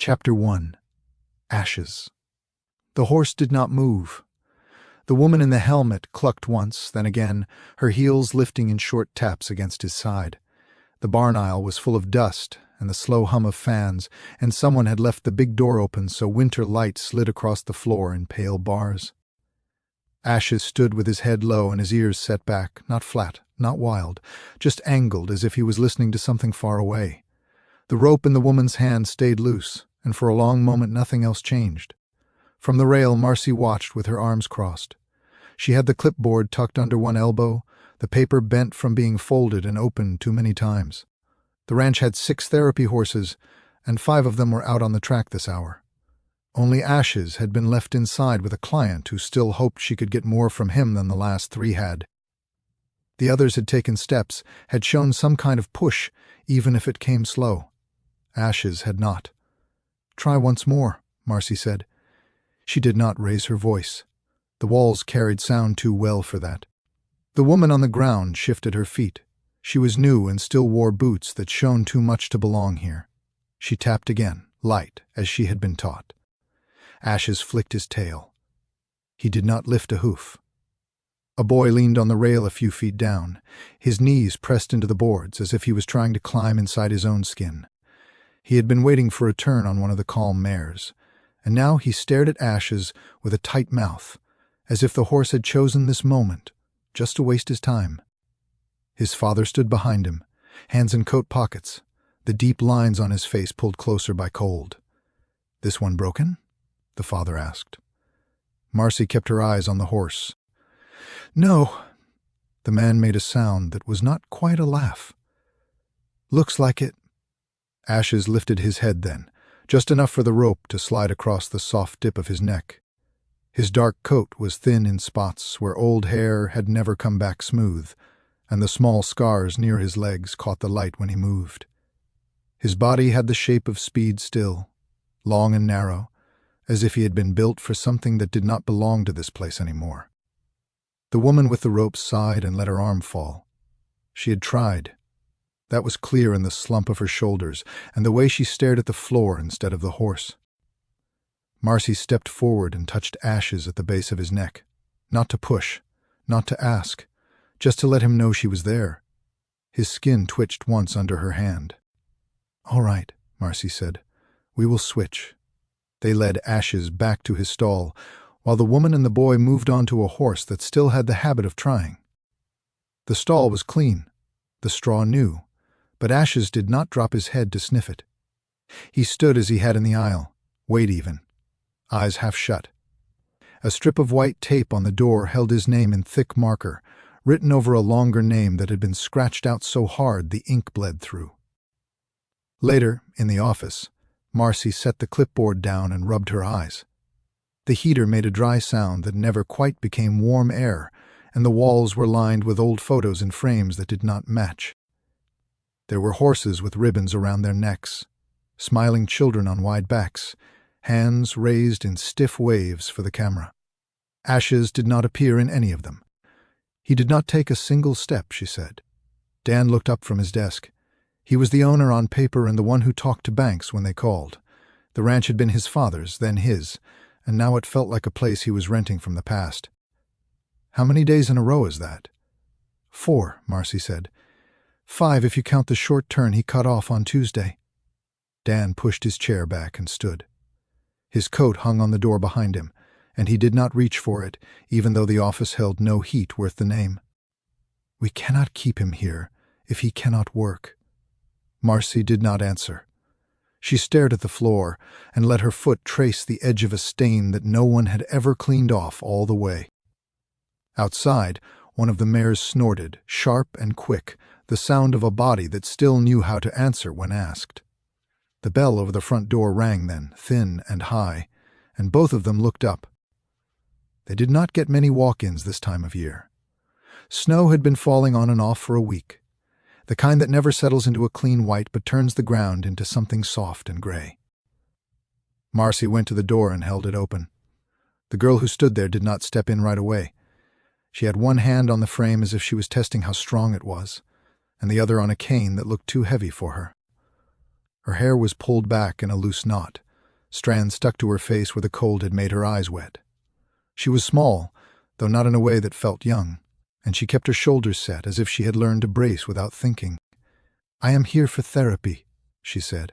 Chapter 1. Ashes. The horse did not move. The woman in the helmet clucked once, then again, her heels lifting in short taps against his side. The barn aisle was full of dust and the slow hum of fans, and someone had left the big door open so winter light slid across the floor in pale bars. Ashes stood with his head low and his ears set back, not flat, not wild, just angled as if he was listening to something far away. The rope in the woman's hand stayed loose, and for a long moment nothing else changed. From the rail, Marcy watched with her arms crossed. She had the clipboard tucked under one elbow, the paper bent from being folded and opened too many times. The ranch had 6 therapy horses, and 5 of them were out on the track this hour. Only Ashes had been left inside with a client who still hoped she could get more from him than the last 3 had. The others had taken steps, had shown some kind of push, even if it came slow. Ashes had not. "Try once more," Marcy said. She did not raise her voice. The walls carried sound too well for that. The woman on the ground shifted her feet. She was new and still wore boots that shone too much to belong here. She tapped again, light, as she had been taught. Ashes flicked his tail. He did not lift a hoof. A boy leaned on the rail a few feet down, his knees pressed into the boards as if he was trying to climb inside his own skin. He had been waiting for a turn on one of the calm mares, and now he stared at Ashes with a tight mouth, as if the horse had chosen this moment, just to waste his time. His father stood behind him, hands in coat pockets, the deep lines on his face pulled closer by cold. "This one broken?" the father asked. Marcy kept her eyes on the horse. "No." The man made a sound that was not quite a laugh. "Looks like it." Ashes lifted his head then, just enough for the rope to slide across the soft dip of his neck. His dark coat was thin in spots where old hair had never come back smooth, and the small scars near his legs caught the light when he moved. His body had the shape of speed still, long and narrow, as if he had been built for something that did not belong to this place anymore. The woman with the rope sighed and let her arm fall. She had tried. That was clear in the slump of her shoulders and the way she stared at the floor instead of the horse. Marcy stepped forward and touched Ashes at the base of his neck. Not to push, not to ask, just to let him know she was there. His skin twitched once under her hand. "All right," Marcy said. "We will switch." They led Ashes back to his stall, while the woman and the boy moved on to a horse that still had the habit of trying. The stall was clean, the straw new, but Ashes did not drop his head to sniff it. He stood as he had in the aisle, weight even, eyes half shut. A strip of white tape on the door held his name in thick marker, written over a longer name that had been scratched out so hard the ink bled through. Later, in the office, Marcy set the clipboard down and rubbed her eyes. The heater made a dry sound that never quite became warm air, and the walls were lined with old photos in frames that did not match. There were horses with ribbons around their necks, smiling children on wide backs, hands raised in stiff waves for the camera. Ashes did not appear in any of them. He did not take a single step, she said. Dan looked up from his desk. He was the owner on paper and the one who talked to banks when they called. The ranch had been his father's, then his, and now it felt like a place he was renting from the past. "How many days in a row is that?" "4, Marcy said. 5 if you count the short turn he cut off on Tuesday." Dan pushed his chair back and stood. His coat hung on the door behind him, and he did not reach for it, even though the office held no heat worth the name. "We cannot keep him here if he cannot work." Marcy did not answer. She stared at the floor and let her foot trace the edge of a stain that no one had ever cleaned off all the way. Outside, one of the mares snorted, sharp and quick, the sound of a body that still knew how to answer when asked. The bell over the front door rang then, thin and high, and both of them looked up. They did not get many walk-ins this time of year. Snow had been falling on and off for a week, the kind that never settles into a clean white but turns the ground into something soft and gray. Marcy went to the door and held it open. The girl who stood there did not step in right away. She had one hand on the frame as if she was testing how strong it was, and the other on a cane that looked too heavy for her. Her hair was pulled back in a loose knot, Strands stuck to her face where the cold had made her eyes wet. She was small, though not in a way that felt young, and she kept her shoulders set as if she had learned to brace without thinking. "I am here for therapy," she said.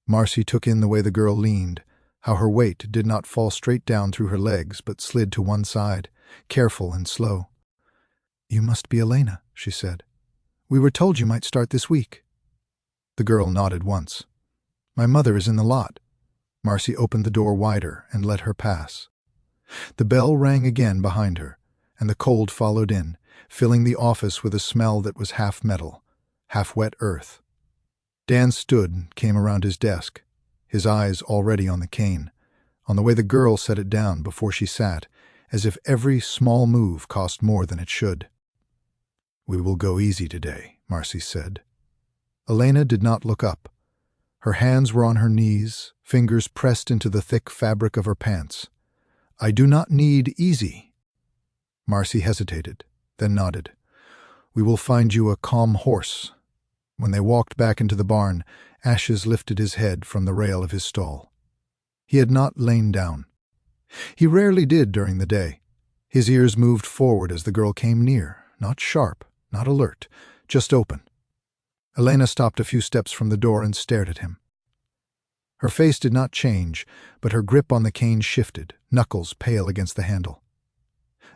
Marcy took in the way the girl leaned, how her weight did not fall straight down through her legs but slid to one side, careful and slow. "You must be Elena," she said. "We were told you might start this week." The girl nodded once. "My mother is in the lot." Marcy opened the door wider and let her pass. The bell rang again behind her, and the cold followed in, filling the office with a smell that was half metal, half wet earth. Dan stood and came around his desk, his eyes already on the cane, on the way the girl set it down before she sat, as if every small move cost more than it should. "We will go easy today," Marcy said. Elena did not look up. Her hands were on her knees, fingers pressed into the thick fabric of her pants. "I do not need easy." Marcy hesitated, then nodded. "We will find you a calm horse." When they walked back into the barn, Ashes lifted his head from the rail of his stall. He had not lain down. He rarely did during the day. His ears moved forward as the girl came near, not sharp, not alert, just open. Elena stopped a few steps from the door and stared at him. Her face did not change, but her grip on the cane shifted, knuckles pale against the handle.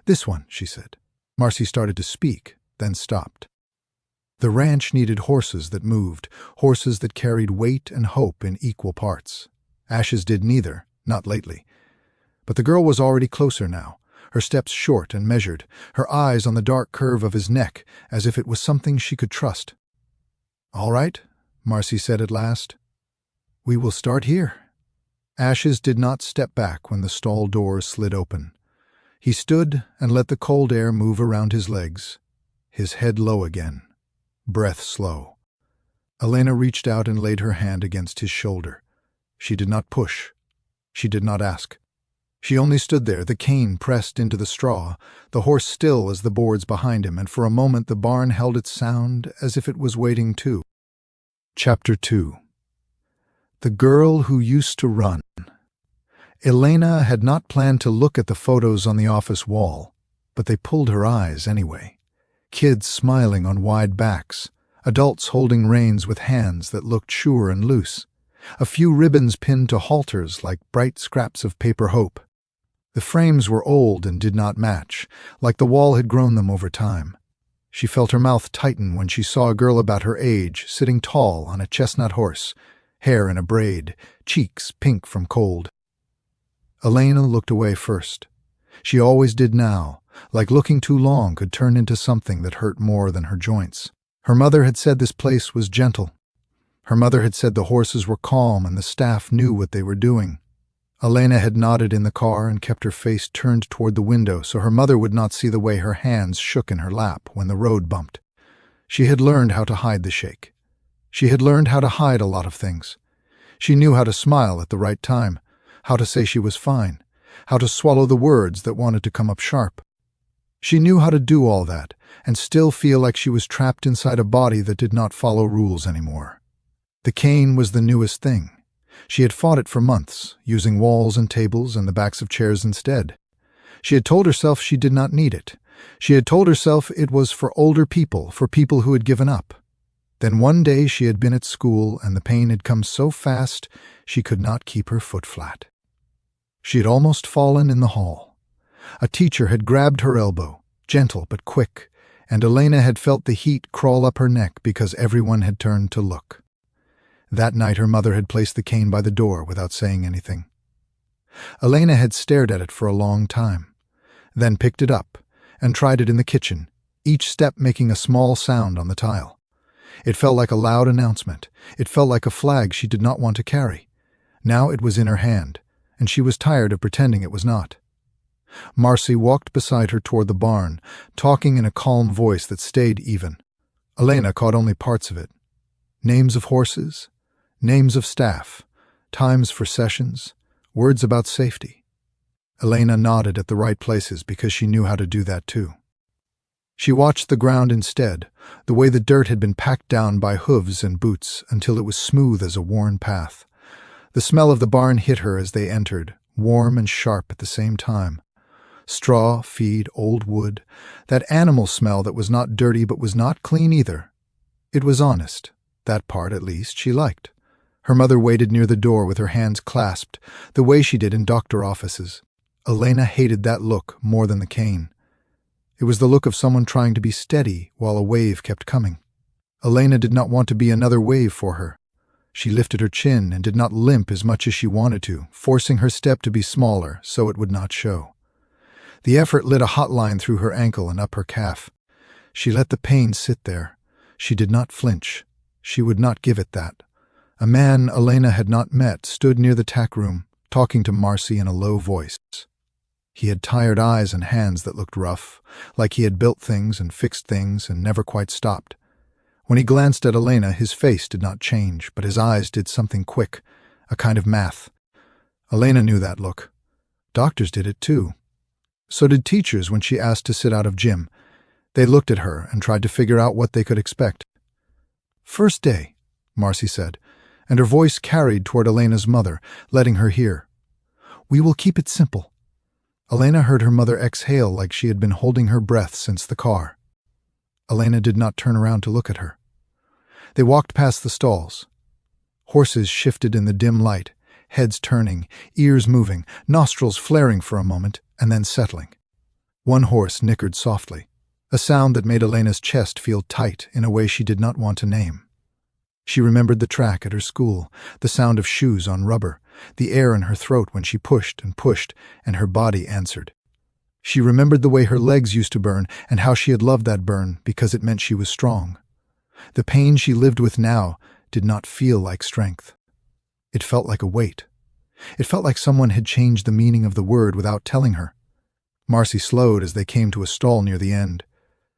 "This one," she said. Marcy started to speak, then stopped. The ranch needed horses that moved, horses that carried weight and hope in equal parts. Ashes did neither, not lately. But the girl was already closer now, her steps short and measured, her eyes on the dark curve of his neck, as if it was something she could trust. "All right," Marcy said at last. "We will start here." Ashes did not step back when the stall door slid open. He stood and let the cold air move around his legs, his head low again, breath slow. Elena reached out and laid her hand against his shoulder. She did not push. She did not ask. She only stood there, the cane pressed into the straw, the horse still as the boards behind him, and for a moment the barn held its sound as if it was waiting too. Chapter 2. The Girl Who Used to Run. Elena had not planned to look at the photos on the office wall, but they pulled her eyes anyway. Kids smiling on wide backs, adults holding reins with hands that looked sure and loose, a few ribbons pinned to halters like bright scraps of paper hope. The frames were old and did not match, like the wall had grown them over time. She felt her mouth tighten when she saw a girl about her age sitting tall on a chestnut horse, hair in a braid, cheeks pink from cold. Elena looked away first. She always did now, like looking too long could turn into something that hurt more than her joints. Her mother had said this place was gentle. Her mother had said the horses were calm and the staff knew what they were doing. Elena had nodded in the car and kept her face turned toward the window so her mother would not see the way her hands shook in her lap when the road bumped. She had learned how to hide the shake. She had learned how to hide a lot of things. She knew how to smile at the right time, how to say she was fine, how to swallow the words that wanted to come up sharp. She knew how to do all that and still feel like she was trapped inside a body that did not follow rules anymore. The cane was the newest thing. She had fought it for months, using walls and tables and the backs of chairs instead. She had told herself she did not need it. She had told herself it was for older people, for people who had given up. Then one day she had been at school and the pain had come so fast she could not keep her foot flat. She had almost fallen in the hall. A teacher had grabbed her elbow, gentle but quick, and Elena had felt the heat crawl up her neck because everyone had turned to look. That night her mother had placed the cane by the door without saying anything. Elena had stared at it for a long time, then picked it up and tried it in the kitchen, each step making a small sound on the tile. It felt like a loud announcement. It felt like a flag she did not want to carry. Now it was in her hand, and she was tired of pretending it was not. Marcy walked beside her toward the barn, talking in a calm voice that stayed even. Elena caught only parts of it. Names of horses, names of staff, times for sessions, words about safety. Elena nodded at the right places because she knew how to do that too. She watched the ground instead, the way the dirt had been packed down by hooves and boots until it was smooth as a worn path. The smell of the barn hit her as they entered, warm and sharp at the same time. Straw, feed, old wood, that animal smell that was not dirty but was not clean either. It was honest. That part, at least, she liked. Her mother waited near the door with her hands clasped, the way she did in doctor offices. Elena hated that look more than the cane. It was the look of someone trying to be steady while a wave kept coming. Elena did not want to be another wave for her. She lifted her chin and did not limp as much as she wanted to, forcing her step to be smaller so it would not show. The effort lit a hot line through her ankle and up her calf. She let the pain sit there. She did not flinch. She would not give it that. A man Elena had not met stood near the tack room, talking to Marcy in a low voice. He had tired eyes and hands that looked rough, like he had built things and fixed things and never quite stopped. When he glanced at Elena, his face did not change, but his eyes did something quick, a kind of math. Elena knew that look. Doctors did it too. So did teachers when she asked to sit out of gym. They looked at her and tried to figure out what they could expect. "First day," Marcy said, and her voice carried toward Elena's mother, letting her hear. "We will keep it simple." Elena heard her mother exhale like she had been holding her breath since the car. Elena did not turn around to look at her. They walked past the stalls. Horses shifted in the dim light, heads turning, ears moving, nostrils flaring for a moment, and then settling. One horse nickered softly, a sound that made Elena's chest feel tight in a way she did not want to name. She remembered the track at her school, the sound of shoes on rubber, the air in her throat when she pushed, and her body answered. She remembered the way her legs used to burn and how she had loved that burn because it meant she was strong. The pain she lived with now did not feel like strength. It felt like a weight. It felt like someone had changed the meaning of the word without telling her. Marcy slowed as they came to a stall near the end.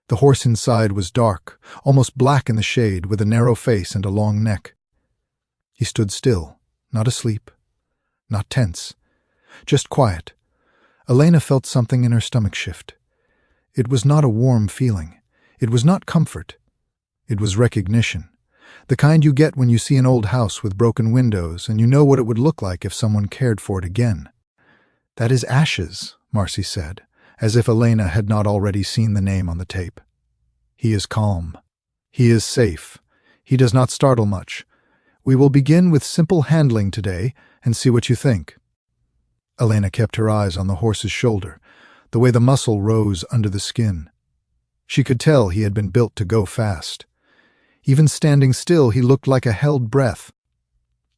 The horse inside was dark, almost black in the shade, with a narrow face and a long neck. He stood still, not asleep, not tense, just quiet. Elena felt something in her stomach shift. It was not a warm feeling. It was not comfort. It was recognition, the kind you get when you see an old house with broken windows and you know what it would look like if someone cared for it again. "That is Ashes," Marcy said, as if Elena had not already seen the name on the tape. "He is calm. He is safe. He does not startle much. We will begin with simple handling today and see what you think." Elena kept her eyes on the horse's shoulder, the way the muscle rose under the skin. She could tell he had been built to go fast. Even standing still, he looked like a held breath.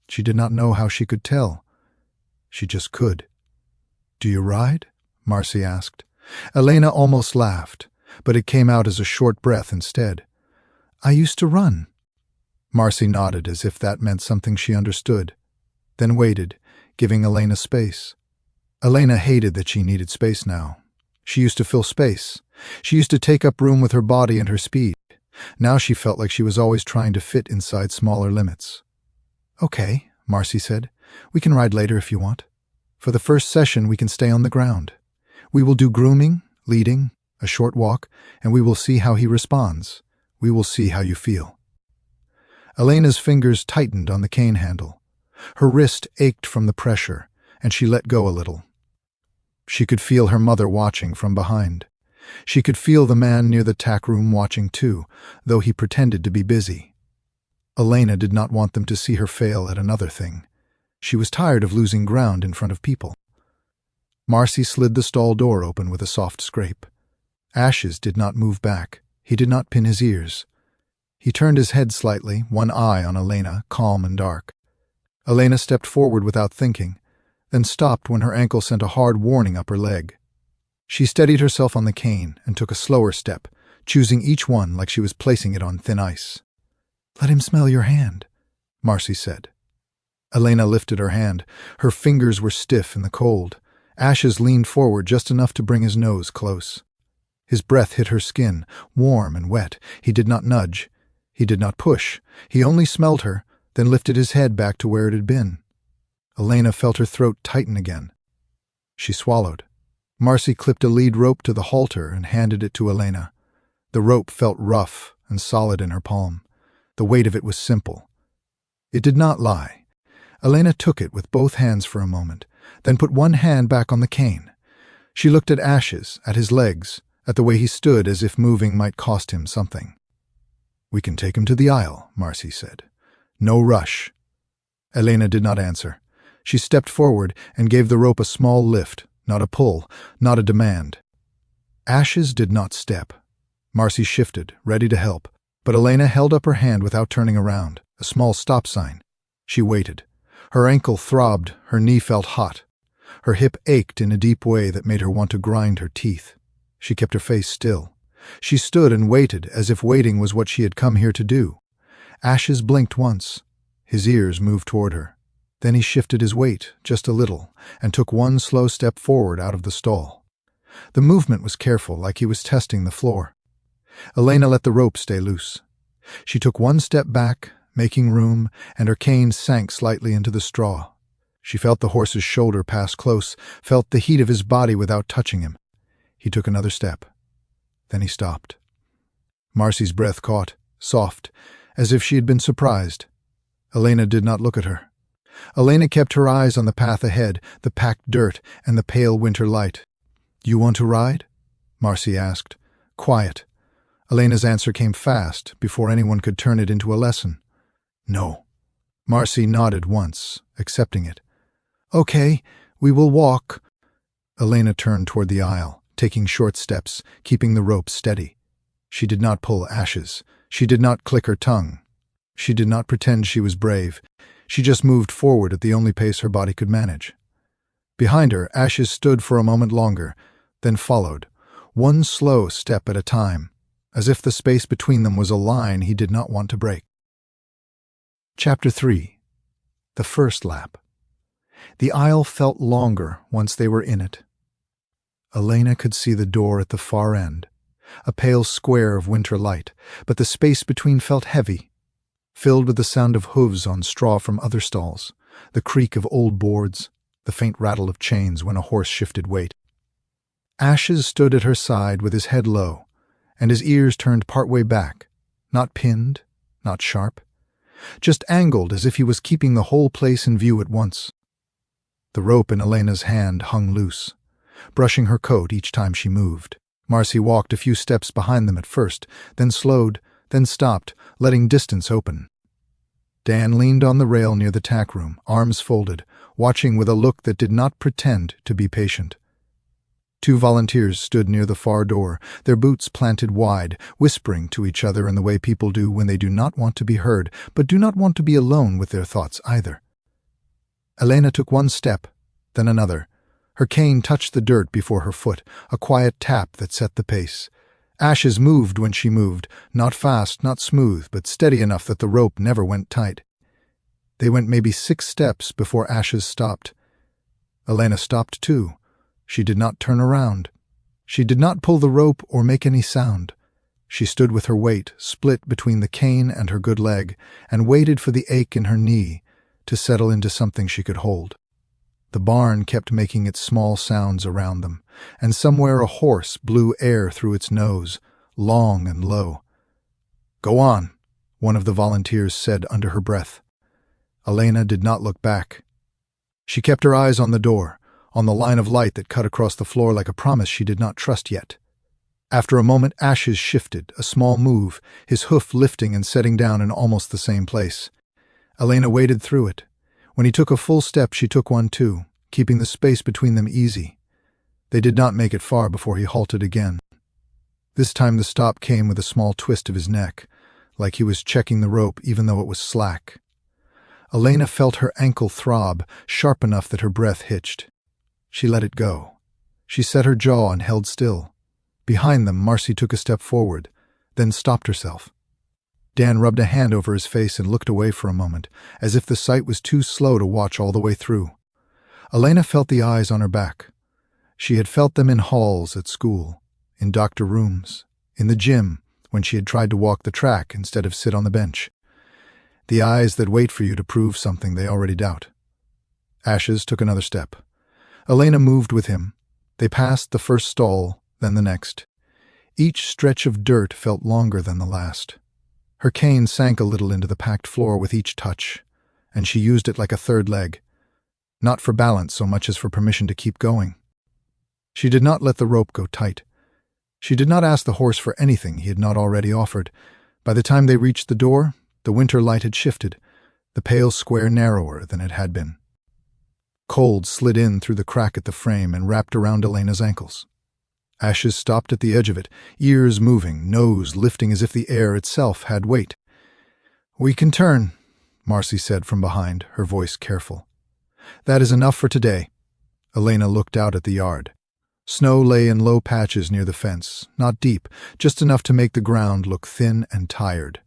She did not know how she could tell. She just could. "Do you ride?" Marcy asked. Elena almost laughed, but it came out as a short breath instead. "I used to run." Marcy nodded as if that meant something she understood, then waited, giving Elena space. Elena hated that she needed space now. She used to fill space. She used to take up room with her body and her speed. Now she felt like she was always trying to fit inside smaller limits. "Okay," Marcy said. "We can ride later if you want. For the first session, we can stay on the ground. We will do grooming, leading, a short walk, and we will see how he responds. We will see how you feel." Elena's fingers tightened on the cane handle. Her wrist ached from the pressure, and she let go a little. She could feel her mother watching from behind. She could feel the man near the tack room watching too, though he pretended to be busy. Elena did not want them to see her fail at another thing. She was tired of losing ground in front of people. Marcy slid the stall door open with a soft scrape. Ashes did not move back. He did not pin his ears. He turned his head slightly, one eye on Elena, calm and dark. Elena stepped forward without thinking, then stopped when her ankle sent a hard warning up her leg. She steadied herself on the cane and took a slower step, choosing each one like she was placing it on thin ice. "Let him smell your hand," Marcy said. Elena lifted her hand. Her fingers were stiff in the cold. Ashes leaned forward just enough to bring his nose close. His breath hit her skin, warm and wet. He did not nudge. He did not push. He only smelled her, then lifted his head back to where it had been. Elena felt her throat tighten again. She swallowed. Marcy clipped a lead rope to the halter and handed it to Elena. The rope felt rough and solid in her palm. The weight of it was simple. It did not lie. Elena took it with both hands for a moment, then put one hand back on the cane. She looked at Ashes, at his legs, at the way he stood as if moving might cost him something. "We can take him to the aisle," Marcy said. "No rush." Elena did not answer. She stepped forward and gave the rope a small lift, not a pull, not a demand. Ashes did not step. Marcy shifted, ready to help, but Elena held up her hand without turning around, a small stop sign. She waited. Her ankle throbbed, her knee felt hot. Her hip ached in a deep way that made her want to grind her teeth. She kept her face still. She stood and waited, as if waiting was what she had come here to do. Ashes blinked once. His ears moved toward her. Then he shifted his weight, just a little, and took one slow step forward out of the stall. The movement was careful, like he was testing the floor. Elena let the rope stay loose. She took one step back, making room, and her cane sank slightly into the straw. She felt the horse's shoulder pass close, felt the heat of his body without touching him. He took another step. Then he stopped. Marcy's breath caught, soft, as if she had been surprised. Elena did not look at her. Elena kept her eyes on the path ahead, the packed dirt and the pale winter light. "You want to ride?" Marcy asked. Quiet. Elena's answer came fast, before anyone could turn it into a lesson. "No." Marcy nodded once, accepting it. "Okay, we will walk." Elena turned toward the aisle, taking short steps, keeping the rope steady. She did not pull Ashes. She did not click her tongue. She did not pretend she was brave. She just moved forward at the only pace her body could manage. Behind her, Ashes stood for a moment longer, then followed, one slow step at a time, as if the space between them was a line he did not want to break. Chapter 3. The First Lap. The aisle felt longer once they were in it. Elena could see the door at the far end, a pale square of winter light, but the space between felt heavy, filled with the sound of hooves on straw from other stalls, the creak of old boards, the faint rattle of chains when a horse shifted weight. Ashes stood at her side with his head low, and his ears turned partway back, not pinned, not sharp, just angled as if he was keeping the whole place in view at once. The rope in Elena's hand hung loose, brushing her coat each time she moved. Marcy walked a few steps behind them at first, then slowed, then stopped, letting distance open. Dan leaned on the rail near the tack room, arms folded, watching with a look that did not pretend to be patient. Two volunteers stood near the far door, their boots planted wide, whispering to each other in the way people do when they do not want to be heard, but do not want to be alone with their thoughts either. Elena took one step, then another. Her cane touched the dirt before her foot, a quiet tap that set the pace. Ashes moved when she moved, not fast, not smooth, but steady enough that the rope never went tight. They went maybe 6 steps before Ashes stopped. Elena stopped too. She did not turn around. She did not pull the rope or make any sound. She stood with her weight split between the cane and her good leg, and waited for the ache in her knee to settle into something she could hold. The barn kept making its small sounds around them, and somewhere a horse blew air through its nose, long and low. "Go on," one of the volunteers said under her breath. Elena did not look back. She kept her eyes on the door, on the line of light that cut across the floor like a promise she did not trust yet. After a moment, Ashes shifted, a small move, his hoof lifting and setting down in almost the same place. Elena waded through it. When he took a full step, she took one too, keeping the space between them easy. They did not make it far before he halted again. This time the stop came with a small twist of his neck, like he was checking the rope even though it was slack. Elena felt her ankle throb, sharp enough that her breath hitched. She let it go. She set her jaw and held still. Behind them, Marcy took a step forward, then stopped herself. Dan rubbed a hand over his face and looked away for a moment, as if the sight was too slow to watch all the way through. Elena felt the eyes on her back. She had felt them in halls at school, in doctor rooms, in the gym, when she had tried to walk the track instead of sit on the bench. The eyes that wait for you to prove something they already doubt. Ashes took another step. Elena moved with him. They passed the first stall, then the next. Each stretch of dirt felt longer than the last. Her cane sank a little into the packed floor with each touch. and she used it like a third leg. Not for balance so much as for permission to keep going. She did not let the rope go tight. She did not ask the horse for anything he had not already offered. By the time they reached the door, the winter light had shifted, the pale square narrower than it had been. Cold slid in through the crack at the frame and wrapped around Elena's ankles. Ashes stopped at the edge of it, ears moving, nose lifting as if the air itself had weight. "We can turn," Marcy said from behind, her voice careful. "That is enough for today." Elena looked out at the yard. Snow lay in low patches near the fence, not deep, just enough to make the ground look thin and tired.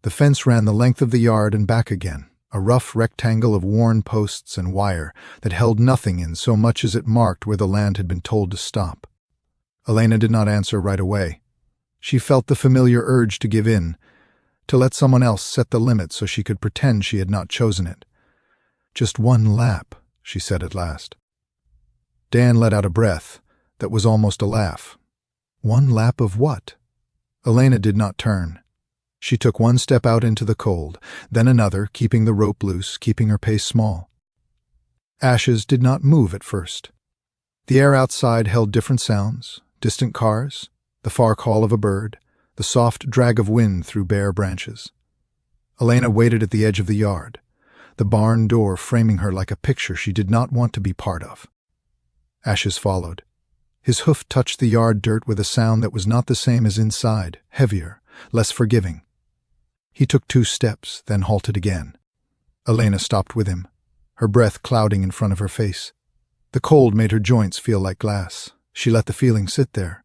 The fence ran the length of the yard and back again, a rough rectangle of worn posts and wire that held nothing in so much as it marked where the land had been told to stop. Elena did not answer right away. She felt the familiar urge to give in, to let someone else set the limit so she could pretend she had not chosen it. "Just one lap," she said at last. Dan let out a breath that was almost a laugh. One lap of what? Elena did not turn. She took one step out into the cold, then another, keeping the rope loose, keeping her pace small. Ashes did not move at first. The air outside held different sounds, distant cars, the far call of a bird, the soft drag of wind through bare branches. Elena waited at the edge of the yard, the barn door framing her like a picture she did not want to be part of. Ashes followed. His hoof touched the yard dirt with a sound that was not the same as inside, heavier, less forgiving. He took 2 steps, then halted again. Elena stopped with him, her breath clouding in front of her face. The cold made her joints feel like glass. She let the feeling sit there.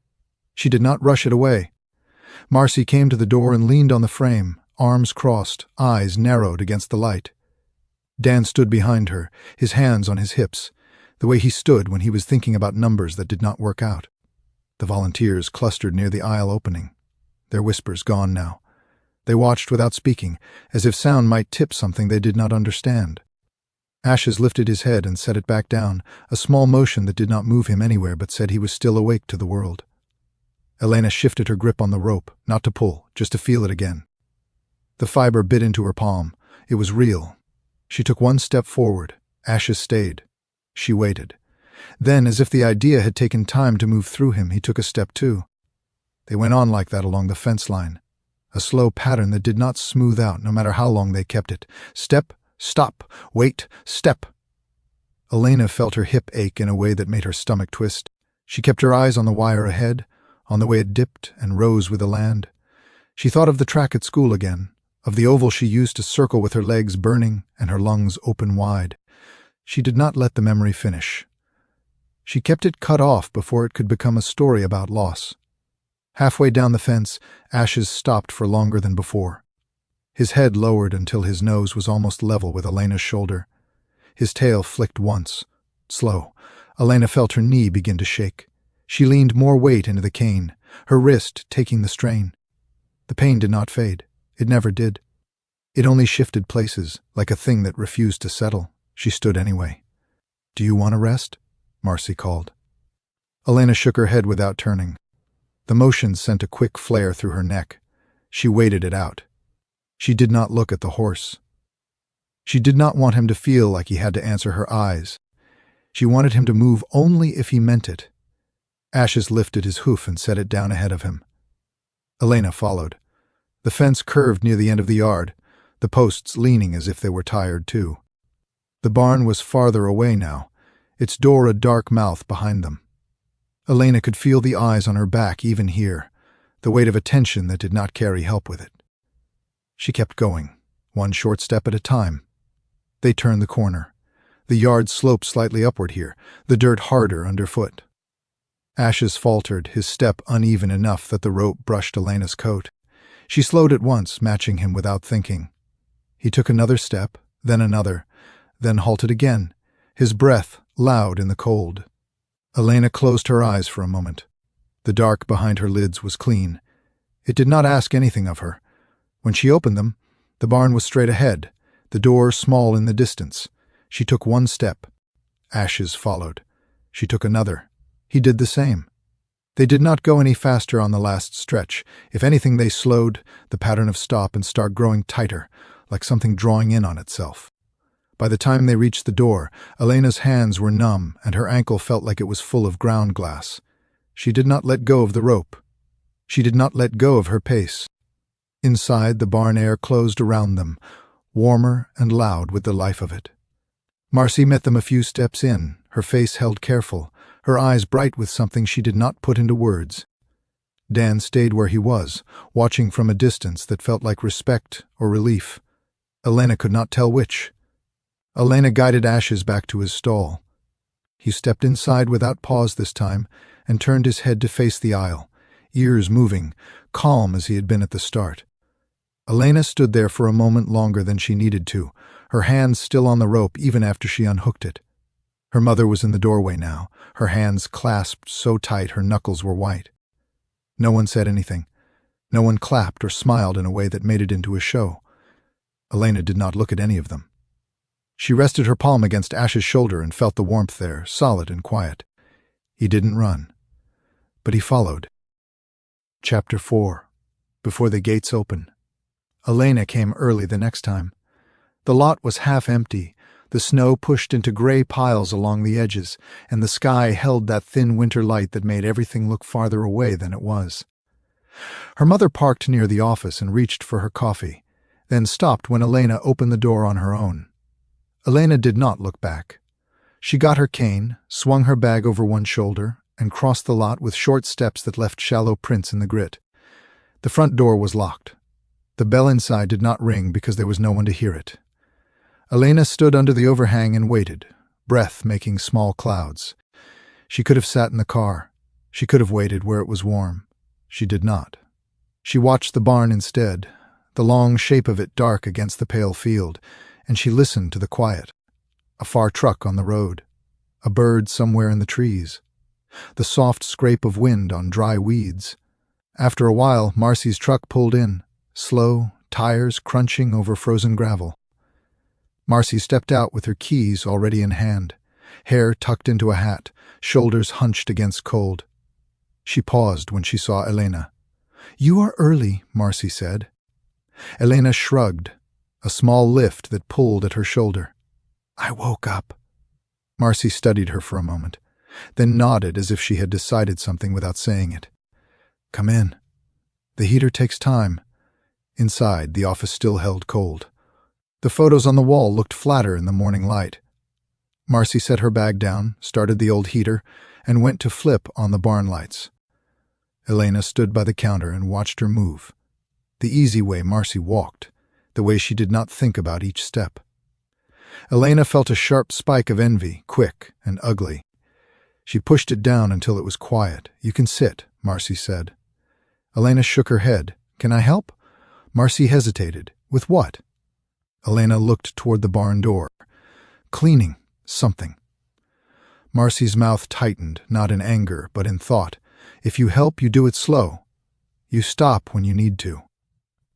She did not rush it away. Marcy came to the door and leaned on the frame, arms crossed, eyes narrowed against the light. Dan stood behind her, his hands on his hips, the way he stood when he was thinking about numbers that did not work out. The volunteers clustered near the aisle opening, their whispers gone now. They watched without speaking, as if sound might tip something they did not understand. Ashes lifted his head and set it back down, a small motion that did not move him anywhere but said he was still awake to the world. Elena shifted her grip on the rope, not to pull, just to feel it again. The fiber bit into her palm. It was real. She took one step forward. Ashes stayed. She waited. Then, as if the idea had taken time to move through him, he took a step too. They went on like that along the fence line, a slow pattern that did not smooth out no matter how long they kept it. Step, stop, wait, step. Elena felt her hip ache in a way that made her stomach twist. She kept her eyes on the wire ahead, on the way it dipped and rose with the land. She thought of the track at school again, of the oval she used to circle with her legs burning and her lungs open wide. She did not let the memory finish. She kept it cut off before it could become a story about loss. Halfway down the fence, Ashes stopped for longer than before. His head lowered until his nose was almost level with Elena's shoulder. His tail flicked once. Slow. Elena felt her knee begin to shake. She leaned more weight into the cane, her wrist taking the strain. The pain did not fade. It never did. It only shifted places, like a thing that refused to settle. She stood anyway. "Do you want to rest?" Marcy called. Elena shook her head without turning. The motion sent a quick flare through her neck. She waited it out. She did not look at the horse. She did not want him to feel like he had to answer her eyes. She wanted him to move only if he meant it. Ashes lifted his hoof and set it down ahead of him. Elena followed. The fence curved near the end of the yard, the posts leaning as if they were tired too. The barn was farther away now, its door a dark mouth behind them. Elena could feel the eyes on her back even here, the weight of attention that did not carry help with it. She kept going, one short step at a time. They turned the corner. The yard sloped slightly upward here, the dirt harder underfoot. Ashes faltered, his step uneven enough that the rope brushed Elena's coat. She slowed at once, matching him without thinking. He took another step, then another, then halted again, his breath loud in the cold. Elena closed her eyes for a moment. The dark behind her lids was clean. It did not ask anything of her. When she opened them, the barn was straight ahead, the door small in the distance. She took one step. Ashes followed. She took another. He did the same. They did not go any faster on the last stretch. If anything, they slowed, the pattern of stop and start growing tighter, like something drawing in on itself. By the time they reached the door, Elena's hands were numb and her ankle felt like it was full of ground glass. She did not let go of the rope. She did not let go of her pace. Inside, the barn air closed around them, warmer and loud with the life of it. Marcy met them a few steps in, her face held careful, her eyes bright with something she did not put into words. Dan stayed where he was, watching from a distance that felt like respect or relief. Elena could not tell which. Elena guided Ashes back to his stall. He stepped inside without pause this time and turned his head to face the aisle, ears moving, calm as he had been at the start. Elena stood there for a moment longer than she needed to, her hands still on the rope even after she unhooked it. Her mother was in the doorway now, her hands clasped so tight her knuckles were white. No one said anything. No one clapped or smiled in a way that made it into a show. Elena did not look at any of them. She rested her palm against Ash's shoulder and felt the warmth there, solid and quiet. He didn't run, but he followed. Chapter 4. Before the gates open. Elena came early the next time. The lot was half empty, the snow pushed into gray piles along the edges, and the sky held that thin winter light that made everything look farther away than it was. Her mother parked near the office and reached for her coffee, then stopped when Elena opened the door on her own. Elena did not look back. She got her cane, swung her bag over one shoulder, and crossed the lot with short steps that left shallow prints in the grit. The front door was locked. The bell inside did not ring because there was no one to hear it. Elena stood under the overhang and waited, breath making small clouds. She could have sat in the car. She could have waited where it was warm. She did not. She watched the barn instead, the long shape of it dark against the pale field, and she listened to the quiet. A far truck on the road. A bird somewhere in the trees. The soft scrape of wind on dry weeds. After a while, Marcy's truck pulled in, slow, tires crunching over frozen gravel. Marcy stepped out with her keys already in hand, hair tucked into a hat, shoulders hunched against cold. She paused when she saw Elena. "You are early," Marcy said. Elena shrugged, a small lift that pulled at her shoulder. "I woke up." Marcy studied her for a moment, then nodded as if she had decided something without saying it. "Come in. The heater takes time." Inside, the office still held cold. The photos on the wall looked flatter in the morning light. Marcy set her bag down, started the old heater, and went to flip on the barn lights. Elena stood by the counter and watched her move. The easy way Marcy walked, the way she did not think about each step. Elena felt a sharp spike of envy, quick and ugly. She pushed it down until it was quiet. "You can sit," Marcy said. Elena shook her head. "Can I help?" Marcy hesitated. "With what?" Elena looked toward the barn door. "Cleaning something." Marcy's mouth tightened, not in anger, but in thought. "If you help, you do it slow. You stop when you need to.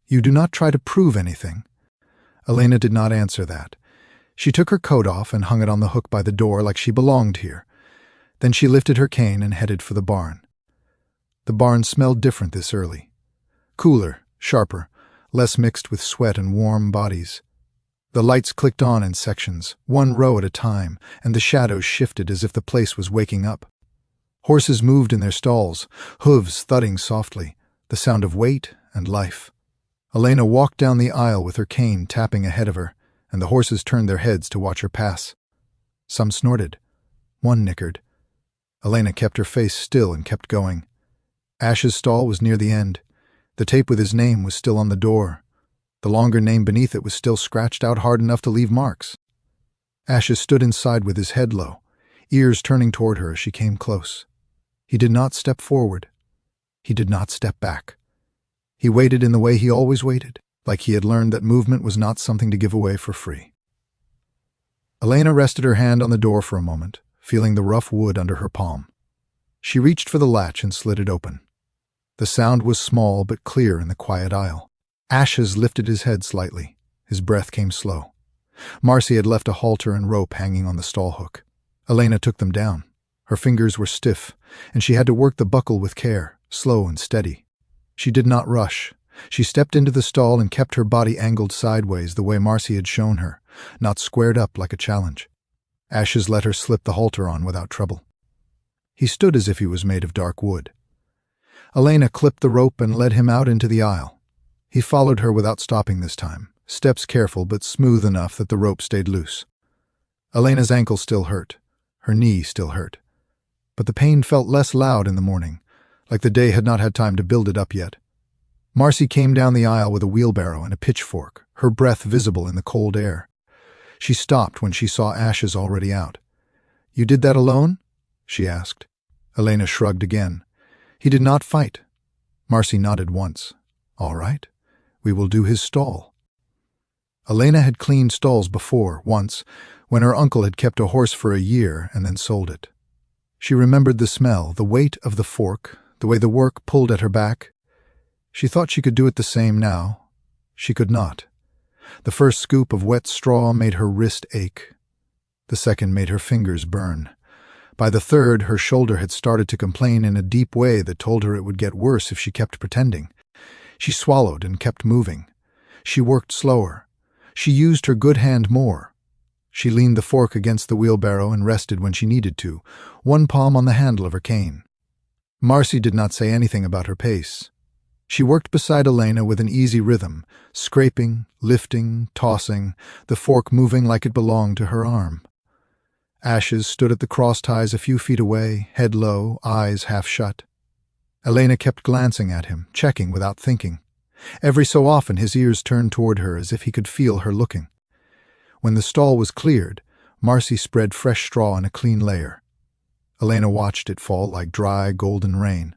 You do not try to prove anything." Elena did not answer that. She took her coat off and hung it on the hook by the door like she belonged here. Then she lifted her cane and headed for the barn. The barn smelled different this early. Cooler, sharper, less mixed with sweat and warm bodies. The lights clicked on in sections, one row at a time, and the shadows shifted as if the place was waking up. Horses moved in their stalls, hooves thudding softly, the sound of weight and life. Elena walked down the aisle with her cane tapping ahead of her, and the horses turned their heads to watch her pass. Some snorted. One nickered. Elena kept her face still and kept going. Ash's stall was near the end. The tape with his name was still on the door. The longer name beneath it was still scratched out hard enough to leave marks. Ashes stood inside with his head low, ears turning toward her as she came close. He did not step forward. He did not step back. He waited in the way he always waited, like he had learned that movement was not something to give away for free. Elena rested her hand on the door for a moment, feeling the rough wood under her palm. She reached for the latch and slid it open. The sound was small but clear in the quiet aisle. Ashes lifted his head slightly. His breath came slow. Marcy had left a halter and rope hanging on the stall hook. Elena took them down. Her fingers were stiff, and she had to work the buckle with care, slow and steady. She did not rush. She stepped into the stall and kept her body angled sideways the way Marcy had shown her, not squared up like a challenge. Ashes let her slip the halter on without trouble. He stood as if he was made of dark wood. Elena clipped the rope and led him out into the aisle. He followed her without stopping this time, steps careful but smooth enough that the rope stayed loose. Elena's ankle still hurt. Her knee still hurt. But the pain felt less loud in the morning, like the day had not had time to build it up yet. Marcy came down the aisle with a wheelbarrow and a pitchfork, her breath visible in the cold air. She stopped when she saw Ashes already out. "You did that alone?" she asked. Elena shrugged again. "He did not fight." Marcy nodded once. "All right. We will do his stall." Elena had cleaned stalls before, once, when her uncle had kept a horse for a year and then sold it. She remembered the smell, the weight of the fork, the way the work pulled at her back. She thought she could do it the same now. She could not. The first scoop of wet straw made her wrist ache. The second made her fingers burn. By the third, her shoulder had started to complain in a deep way that told her it would get worse if she kept pretending. She swallowed and kept moving. She worked slower. She used her good hand more. She leaned the fork against the wheelbarrow and rested when she needed to, one palm on the handle of her cane. Marcy did not say anything about her pace. She worked beside Elena with an easy rhythm, scraping, lifting, tossing, the fork moving like it belonged to her arm. Ashes stood at the cross ties a few feet away, head low, eyes half shut. Elena kept glancing at him, checking without thinking. Every so often his ears turned toward her as if he could feel her looking. When the stall was cleared, Marcy spread fresh straw in a clean layer. Elena watched it fall like dry, golden rain.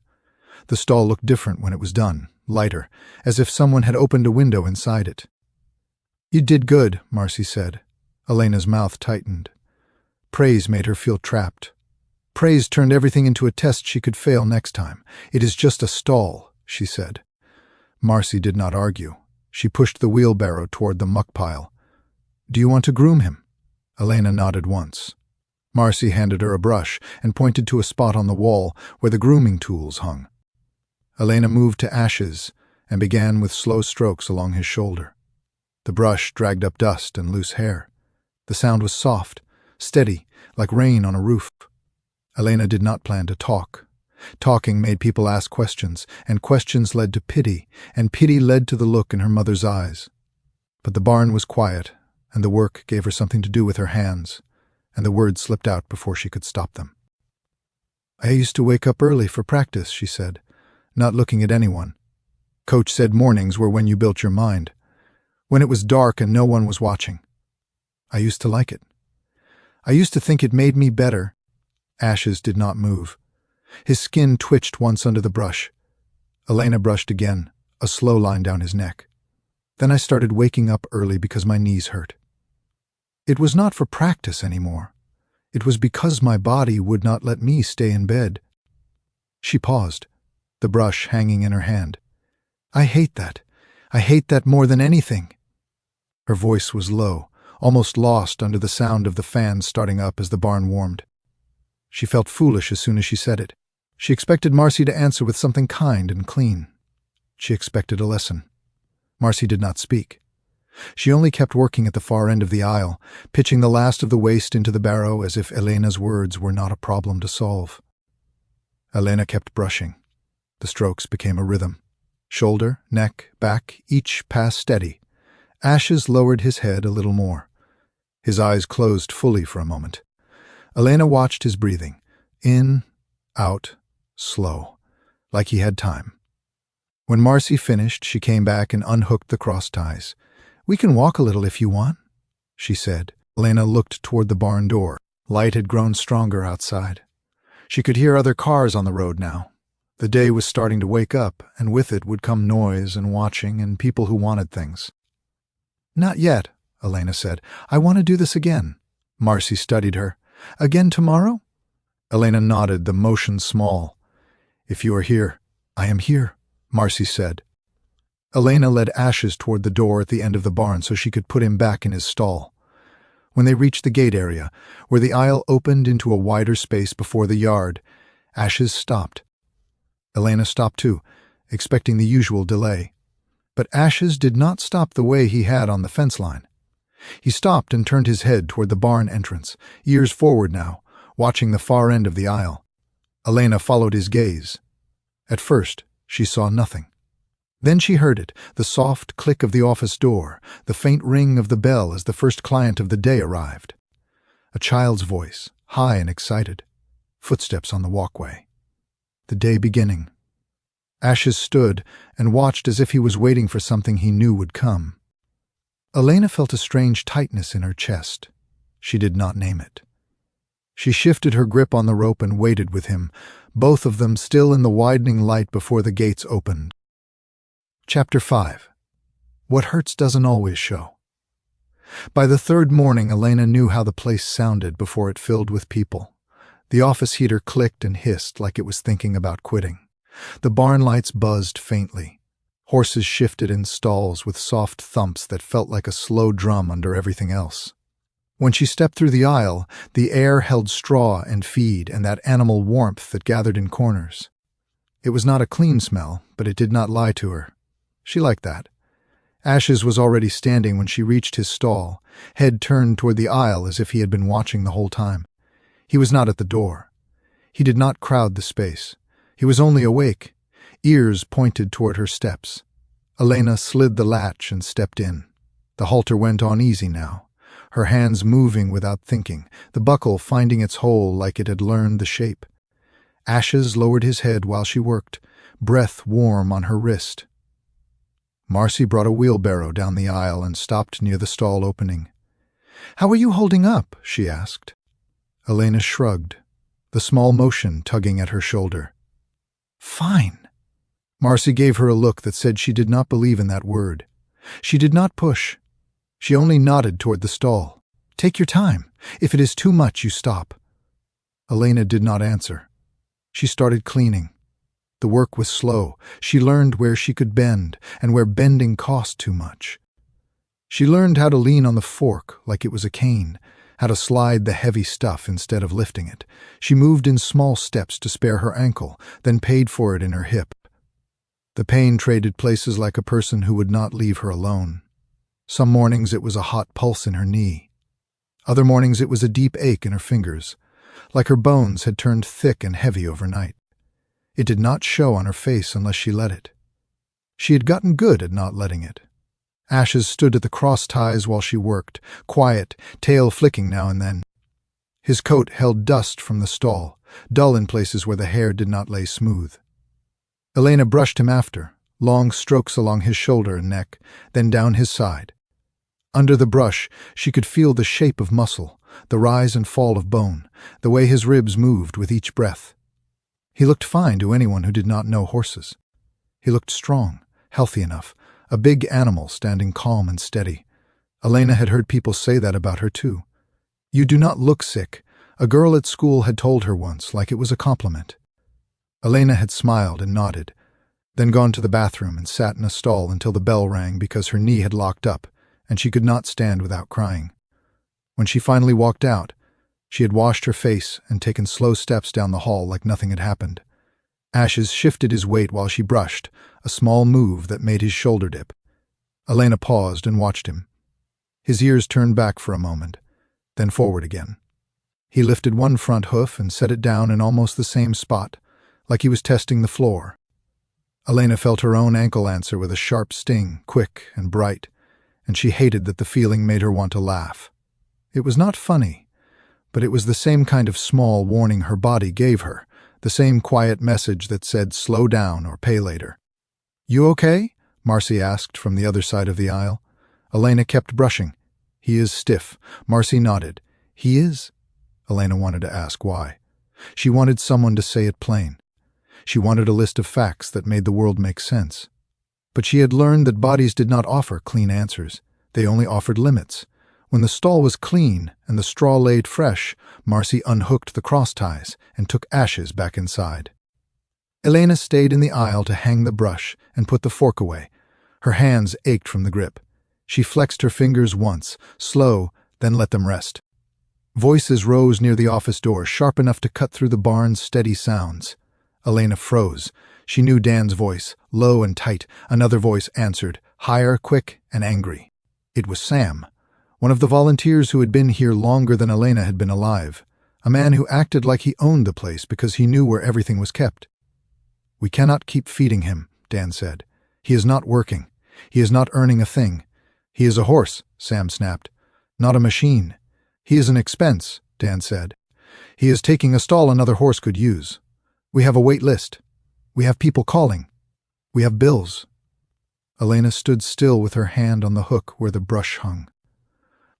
The stall looked different when it was done, lighter, as if someone had opened a window inside it. "You did good," Marcy said. Elena's mouth tightened. Praise made her feel trapped. Praise turned everything into a test she could fail next time. "It is just a stall," she said. Marcy did not argue. She pushed the wheelbarrow toward the muck pile. "Do you want to groom him?" Elena nodded once. Marcy handed her a brush and pointed to a spot on the wall where the grooming tools hung. Elena moved to Ashes and began with slow strokes along his shoulder. The brush dragged up dust and loose hair. The sound was soft, steady, like rain on a roof. Elena did not plan to talk. Talking made people ask questions, and questions led to pity, and pity led to the look in her mother's eyes. But the barn was quiet, and the work gave her something to do with her hands, and the words slipped out before she could stop them. "I used to wake up early for practice," she said, not looking at anyone. "Coach said mornings were when you built your mind, when it was dark and no one was watching. I used to like it. I used to think it made me better." Ashes did not move. His skin twitched once under the brush. Elena brushed again, a slow line down his neck. "Then I started waking up early because my knees hurt. It was not for practice anymore. It was because my body would not let me stay in bed." She paused, the brush hanging in her hand. "I hate that. I hate that more than anything." Her voice was low, almost lost under the sound of the fans starting up as the barn warmed. She felt foolish as soon as she said it. She expected Marcy to answer with something kind and clean. She expected a lesson. Marcy did not speak. She only kept working at the far end of the aisle, pitching the last of the waste into the barrow as if Elena's words were not a problem to solve. Elena kept brushing. The strokes became a rhythm. Shoulder, neck, back, each passed steady. Ashes lowered his head a little more. His eyes closed fully for a moment. Elena watched his breathing. In, out, slow, like he had time. When Marcy finished, she came back and unhooked the cross ties. "We can walk a little if you want," she said. Elena looked toward the barn door. Light had grown stronger outside. She could hear other cars on the road now. The day was starting to wake up, and with it would come noise and watching and people who wanted things. "Not yet," Elena said. "I want to do this again." Marcy studied her. "Again tomorrow?" Elena nodded, the motion small. "If you are here, I am here," Marcy said. Elena led Ashes toward the door at the end of the barn so she could put him back in his stall. When they reached the gate area, where the aisle opened into a wider space before the yard, Ashes stopped. Elena stopped too, expecting the usual delay. But Ashes did not stop the way he had on the fence line. He stopped and turned his head toward the barn entrance, ears forward now, watching the far end of the aisle. Elena followed his gaze. At first, she saw nothing. Then she heard it, the soft click of the office door, the faint ring of the bell as the first client of the day arrived. A child's voice, high and excited. Footsteps on the walkway. The day beginning. Ashes stood and watched as if he was waiting for something he knew would come. Elena felt a strange tightness in her chest. She did not name it. She shifted her grip on the rope and waited with him, both of them still in the widening light before the gates opened. Chapter 5. What Hurts Doesn't Always Show. By the third morning, Elena knew how the place sounded before it filled with people. The office heater clicked and hissed like it was thinking about quitting. The barn lights buzzed faintly. Horses shifted in stalls with soft thumps that felt like a slow drum under everything else. When she stepped through the aisle, the air held straw and feed and that animal warmth that gathered in corners. It was not a clean smell, but it did not lie to her. She liked that. Ashes was already standing when she reached his stall, head turned toward the aisle as if he had been watching the whole time. He was not at the door. He did not crowd the space. He was only awake, ears pointed toward her steps. Elena slid the latch and stepped in. The halter went on easy now, her hands moving without thinking, the buckle finding its hole like it had learned the shape. Ashes lowered his head while she worked, breath warm on her wrist. Marcy brought a wheelbarrow down the aisle and stopped near the stall opening. "How are you holding up?" she asked. Elena shrugged, the small motion tugging at her shoulder. "Fine." Marcy gave her a look that said she did not believe in that word. She did not push. She only nodded toward the stall. "Take your time. If it is too much, you stop." Elena did not answer. She started cleaning. The work was slow. She learned where she could bend and where bending cost too much. She learned how to lean on the fork like it was a cane, how to slide the heavy stuff instead of lifting it. She moved in small steps to spare her ankle, then paid for it in her hip. The pain traded places like a person who would not leave her alone. Some mornings it was a hot pulse in her knee. Other mornings it was a deep ache in her fingers, like her bones had turned thick and heavy overnight. It did not show on her face unless she let it. She had gotten good at not letting it. Ashes stood at the cross ties while she worked, quiet, tail flicking now and then. His coat held dust from the stall, dull in places where the hair did not lay smooth. Elena brushed him after, long strokes along his shoulder and neck, then down his side. Under the brush, she could feel the shape of muscle, the rise and fall of bone, the way his ribs moved with each breath. He looked fine to anyone who did not know horses. He looked strong, healthy enough, a big animal standing calm and steady. Elena had heard people say that about her too. "You do not look sick," a girl at school had told her once, like it was a compliment. Elena had smiled and nodded, then gone to the bathroom and sat in a stall until the bell rang because her knee had locked up and she could not stand without crying. When she finally walked out, she had washed her face and taken slow steps down the hall like nothing had happened. Ashes shifted his weight while she brushed, a small move that made his shoulder dip. Elena paused and watched him. His ears turned back for a moment, then forward again. He lifted one front hoof and set it down in almost the same spot, like he was testing the floor. Elena felt her own ankle answer with a sharp sting, quick and bright, and she hated that the feeling made her want to laugh. It was not funny, but it was the same kind of small warning her body gave her, the same quiet message that said slow down or pay later. "You okay?" Marcy asked from the other side of the aisle. Elena kept brushing. "He is stiff." Marcy nodded. "He is?" Elena wanted to ask why. She wanted someone to say it plain. She wanted a list of facts that made the world make sense. But she had learned that bodies did not offer clean answers. They only offered limits. When the stall was clean and the straw laid fresh, Marcy unhooked the cross ties and took Ashes back inside. Elena stayed in the aisle to hang the brush and put the fork away. Her hands ached from the grip. She flexed her fingers once, slow, then let them rest. Voices rose near the office door, sharp enough to cut through the barn's steady sounds. Elena froze. She knew Dan's voice, low and tight. Another voice answered, higher, quick, and angry. It was Sam, one of the volunteers who had been here longer than Elena had been alive, a man who acted like he owned the place because he knew where everything was kept. "We cannot keep feeding him," Dan said. "He is not working. He is not earning a thing." "He is a horse," Sam snapped. "Not a machine." "He is an expense," Dan said. "He is taking a stall another horse could use. We have a wait list. We have people calling. We have bills." Elena stood still with her hand on the hook where the brush hung.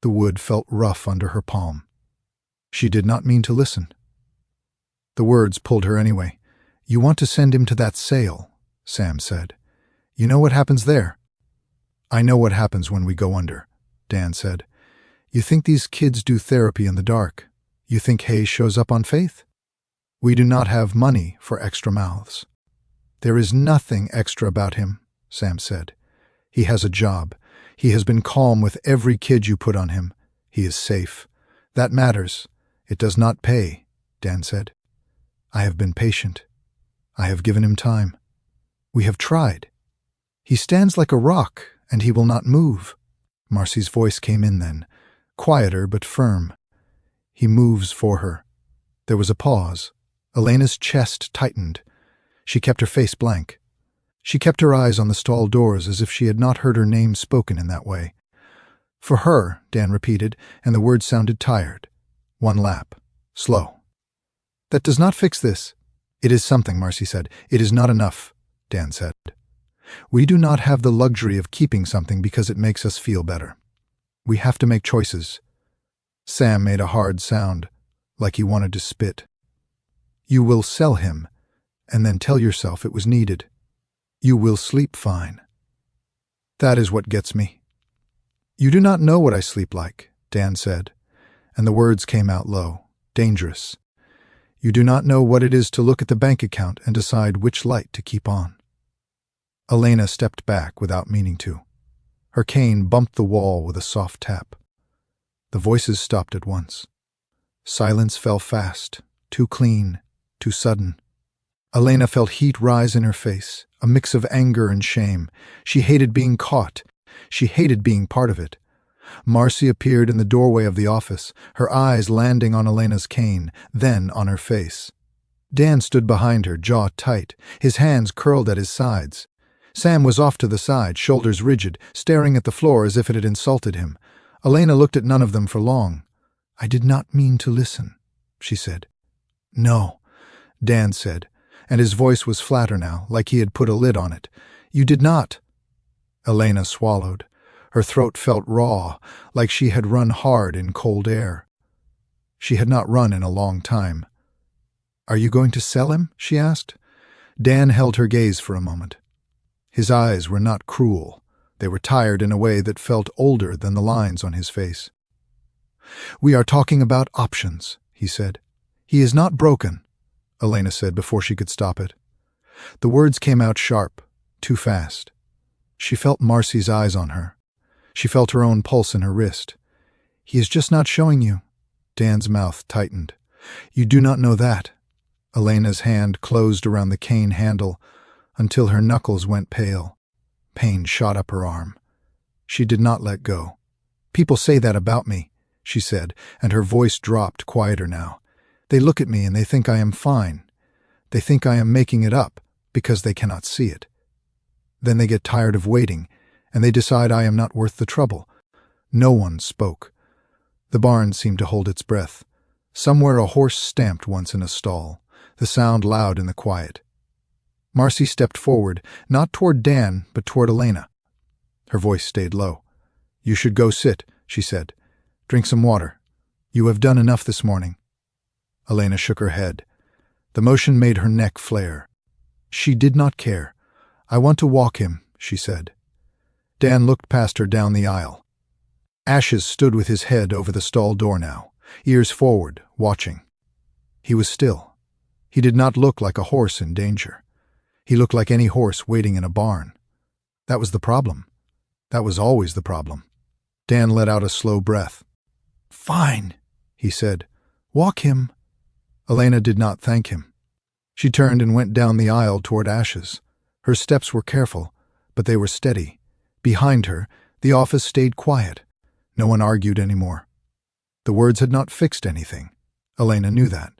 The wood felt rough under her palm. She did not mean to listen. The words pulled her anyway. "You want to send him to that sale," Sam said. "You know what happens there?" "I know what happens when we go under," Dan said. "You think these kids do therapy in the dark? You think Hayes shows up on Faith? We do not have money for extra mouths." "There is nothing extra about him," Sam said. "He has a job. He has been calm with every kid you put on him. He is safe. That matters. It does not pay," Dan said. "I have been patient. I have given him time. We have tried. He stands like a rock, and he will not move." Marcy's voice came in then, quieter but firm. "He moves for her." There was a pause. Elena's chest tightened. She kept her face blank. She kept her eyes on the stall doors as if she had not heard her name spoken in that way. "For her," Dan repeated, and the words sounded tired. "One lap. Slow." "That does not fix this." "It is something," Marcy said. "It is not enough," Dan said. "We do not have the luxury of keeping something because it makes us feel better. We have to make choices." Sam made a hard sound, like he wanted to spit. "You will sell him, and then tell yourself it was needed. You will sleep fine. That is what gets me." "You do not know what I sleep like," Dan said, and the words came out low, dangerous. "You do not know what it is to look at the bank account and decide which light to keep on." Elena stepped back without meaning to. Her cane bumped the wall with a soft tap. The voices stopped at once. Silence fell fast, too clean, too sudden. Elena felt heat rise in her face, a mix of anger and shame. She hated being caught. She hated being part of it. Marcy appeared in the doorway of the office, her eyes landing on Elena's cane, then on her face. Dan stood behind her, jaw tight, his hands curled at his sides. Sam was off to the side, shoulders rigid, staring at the floor as if it had insulted him. Elena looked at none of them for long. "I did not mean to listen," she said. "No," Dan said, and his voice was flatter now, like he had put a lid on it. "You did not." Elena swallowed. Her throat felt raw, like she had run hard in cold air. She had not run in a long time. "Are you going to sell him?" she asked. Dan held her gaze for a moment. His eyes were not cruel. They were tired in a way that felt older than the lines on his face. "We are talking about options," he said. "He is not broken," Elena said before she could stop it. The words came out sharp, too fast. She felt Marcy's eyes on her. She felt her own pulse in her wrist. "He is just not showing you." Dan's mouth tightened. "You do not know that." Elena's hand closed around the cane handle until her knuckles went pale. Pain shot up her arm. She did not let go. "People say that about me," she said, and her voice dropped quieter now. "They look at me and they think I am fine. They think I am making it up because they cannot see it. Then they get tired of waiting, and they decide I am not worth the trouble." No one spoke. The barn seemed to hold its breath. Somewhere a horse stamped once in a stall, the sound loud in the quiet. Marcy stepped forward, not toward Dan, but toward Elena. Her voice stayed low. "You should go sit," she said. "Drink some water. You have done enough this morning." Elena shook her head. The motion made her neck flare. She did not care. "I want to walk him," she said. Dan looked past her down the aisle. Ashes stood with his head over the stall door now, ears forward, watching. He was still. He did not look like a horse in danger. He looked like any horse waiting in a barn. That was the problem. That was always the problem. Dan let out a slow breath. "Fine," he said. "Walk him." Elena did not thank him. She turned and went down the aisle toward Ashes. Her steps were careful, but they were steady. Behind her, the office stayed quiet. No one argued anymore. The words had not fixed anything. Elena knew that.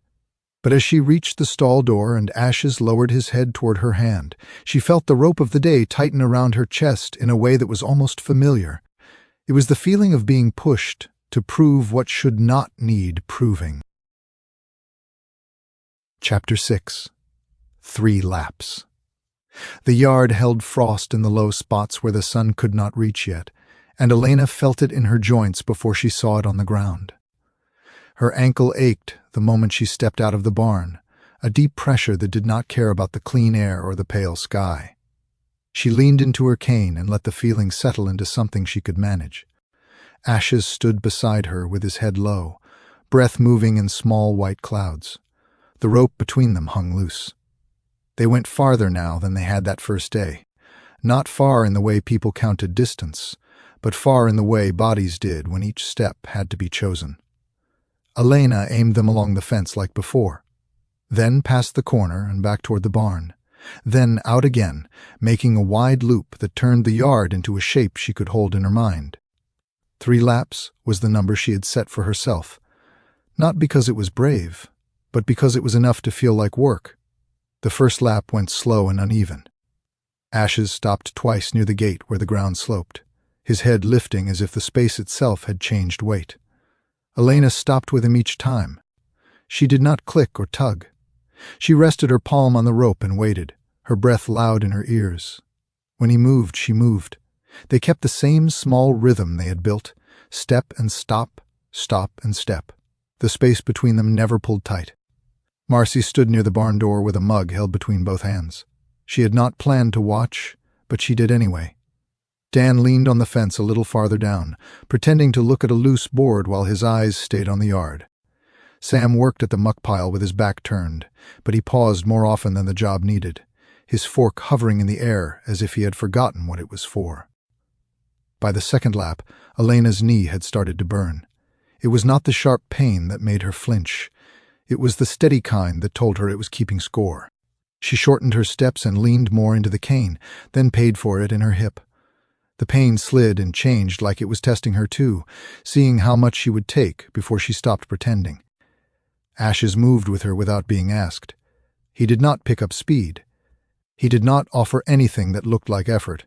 But as she reached the stall door and Ashes lowered his head toward her hand, she felt the rope of the day tighten around her chest in a way that was almost familiar. It was the feeling of being pushed to prove what should not need proving. Chapter 6. 3 Laps. The yard held frost in the low spots where the sun could not reach yet, and Elena felt it in her joints before she saw it on the ground. Her ankle ached the moment she stepped out of the barn, a deep pressure that did not care about the clean air or the pale sky. She leaned into her cane and let the feeling settle into something she could manage. Ashes stood beside her with his head low, breath moving in small white clouds. The rope between them hung loose. They went farther now than they had that first day. Not far in the way people counted distance, but far in the way bodies did when each step had to be chosen. Elena aimed them along the fence like before, then past the corner and back toward the barn, then out again, making a wide loop that turned the yard into a shape she could hold in her mind. 3 laps was the number she had set for herself, not because it was brave, but because it was enough to feel like work. The first lap went slow and uneven. Ashes stopped twice near the gate where the ground sloped, his head lifting as if the space itself had changed weight. Elena stopped with him each time. She did not click or tug. She rested her palm on the rope and waited, her breath loud in her ears. When he moved, she moved. They kept the same small rhythm they had built, step and stop, stop and step. The space between them never pulled tight. Marcy stood near the barn door with a mug held between both hands. She had not planned to watch, but she did anyway. Dan leaned on the fence a little farther down, pretending to look at a loose board while his eyes stayed on the yard. Sam worked at the muck pile with his back turned, but he paused more often than the job needed, his fork hovering in the air as if he had forgotten what it was for. By the second lap, Elena's knee had started to burn. It was not the sharp pain that made her flinch. It was the steady kind that told her it was keeping score. She shortened her steps and leaned more into the cane, then paid for it in her hip. The pain slid and changed like it was testing her too, seeing how much she would take before she stopped pretending. Ashes moved with her without being asked. He did not pick up speed. He did not offer anything that looked like effort.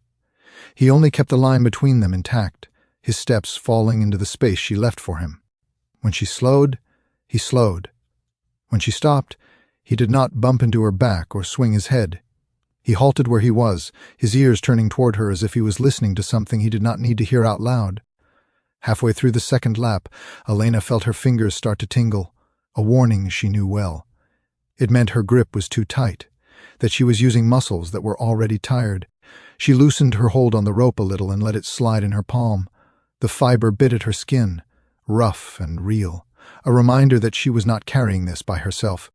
He only kept the line between them intact, his steps falling into the space she left for him. When she slowed, he slowed. When she stopped, he did not bump into her back or swing his head. He halted where he was, his ears turning toward her as if he was listening to something he did not need to hear out loud. Halfway through the second lap, Elena felt her fingers start to tingle, a warning she knew well. It meant her grip was too tight, that she was using muscles that were already tired. She loosened her hold on the rope a little and let it slide in her palm. The fiber bit at her skin, rough and real, a reminder that she was not carrying this by herself.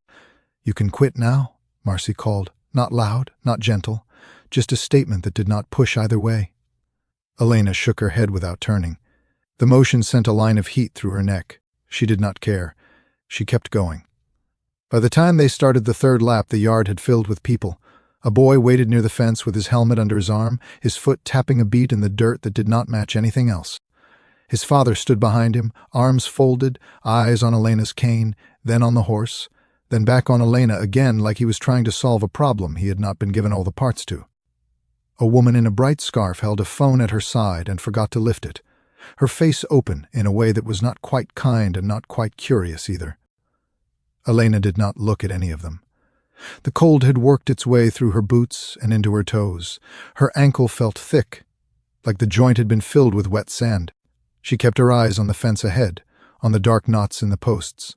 "You can quit now," Marcy called. Not loud, not gentle, just a statement that did not push either way. Elena shook her head without turning. The motion sent a line of heat through her neck. She did not care. She kept going. By the time they started the third lap, the yard had filled with people. A boy waited near the fence with his helmet under his arm, his foot tapping a beat in the dirt that did not match anything else. His father stood behind him, arms folded, eyes on Elena's cane, then on the horse, then back on Elena again like he was trying to solve a problem he had not been given all the parts to. A woman in a bright scarf held a phone at her side and forgot to lift it, her face open in a way that was not quite kind and not quite curious either. Elena did not look at any of them. The cold had worked its way through her boots and into her toes. Her ankle felt thick, like the joint had been filled with wet sand. She kept her eyes on the fence ahead, on the dark knots in the posts,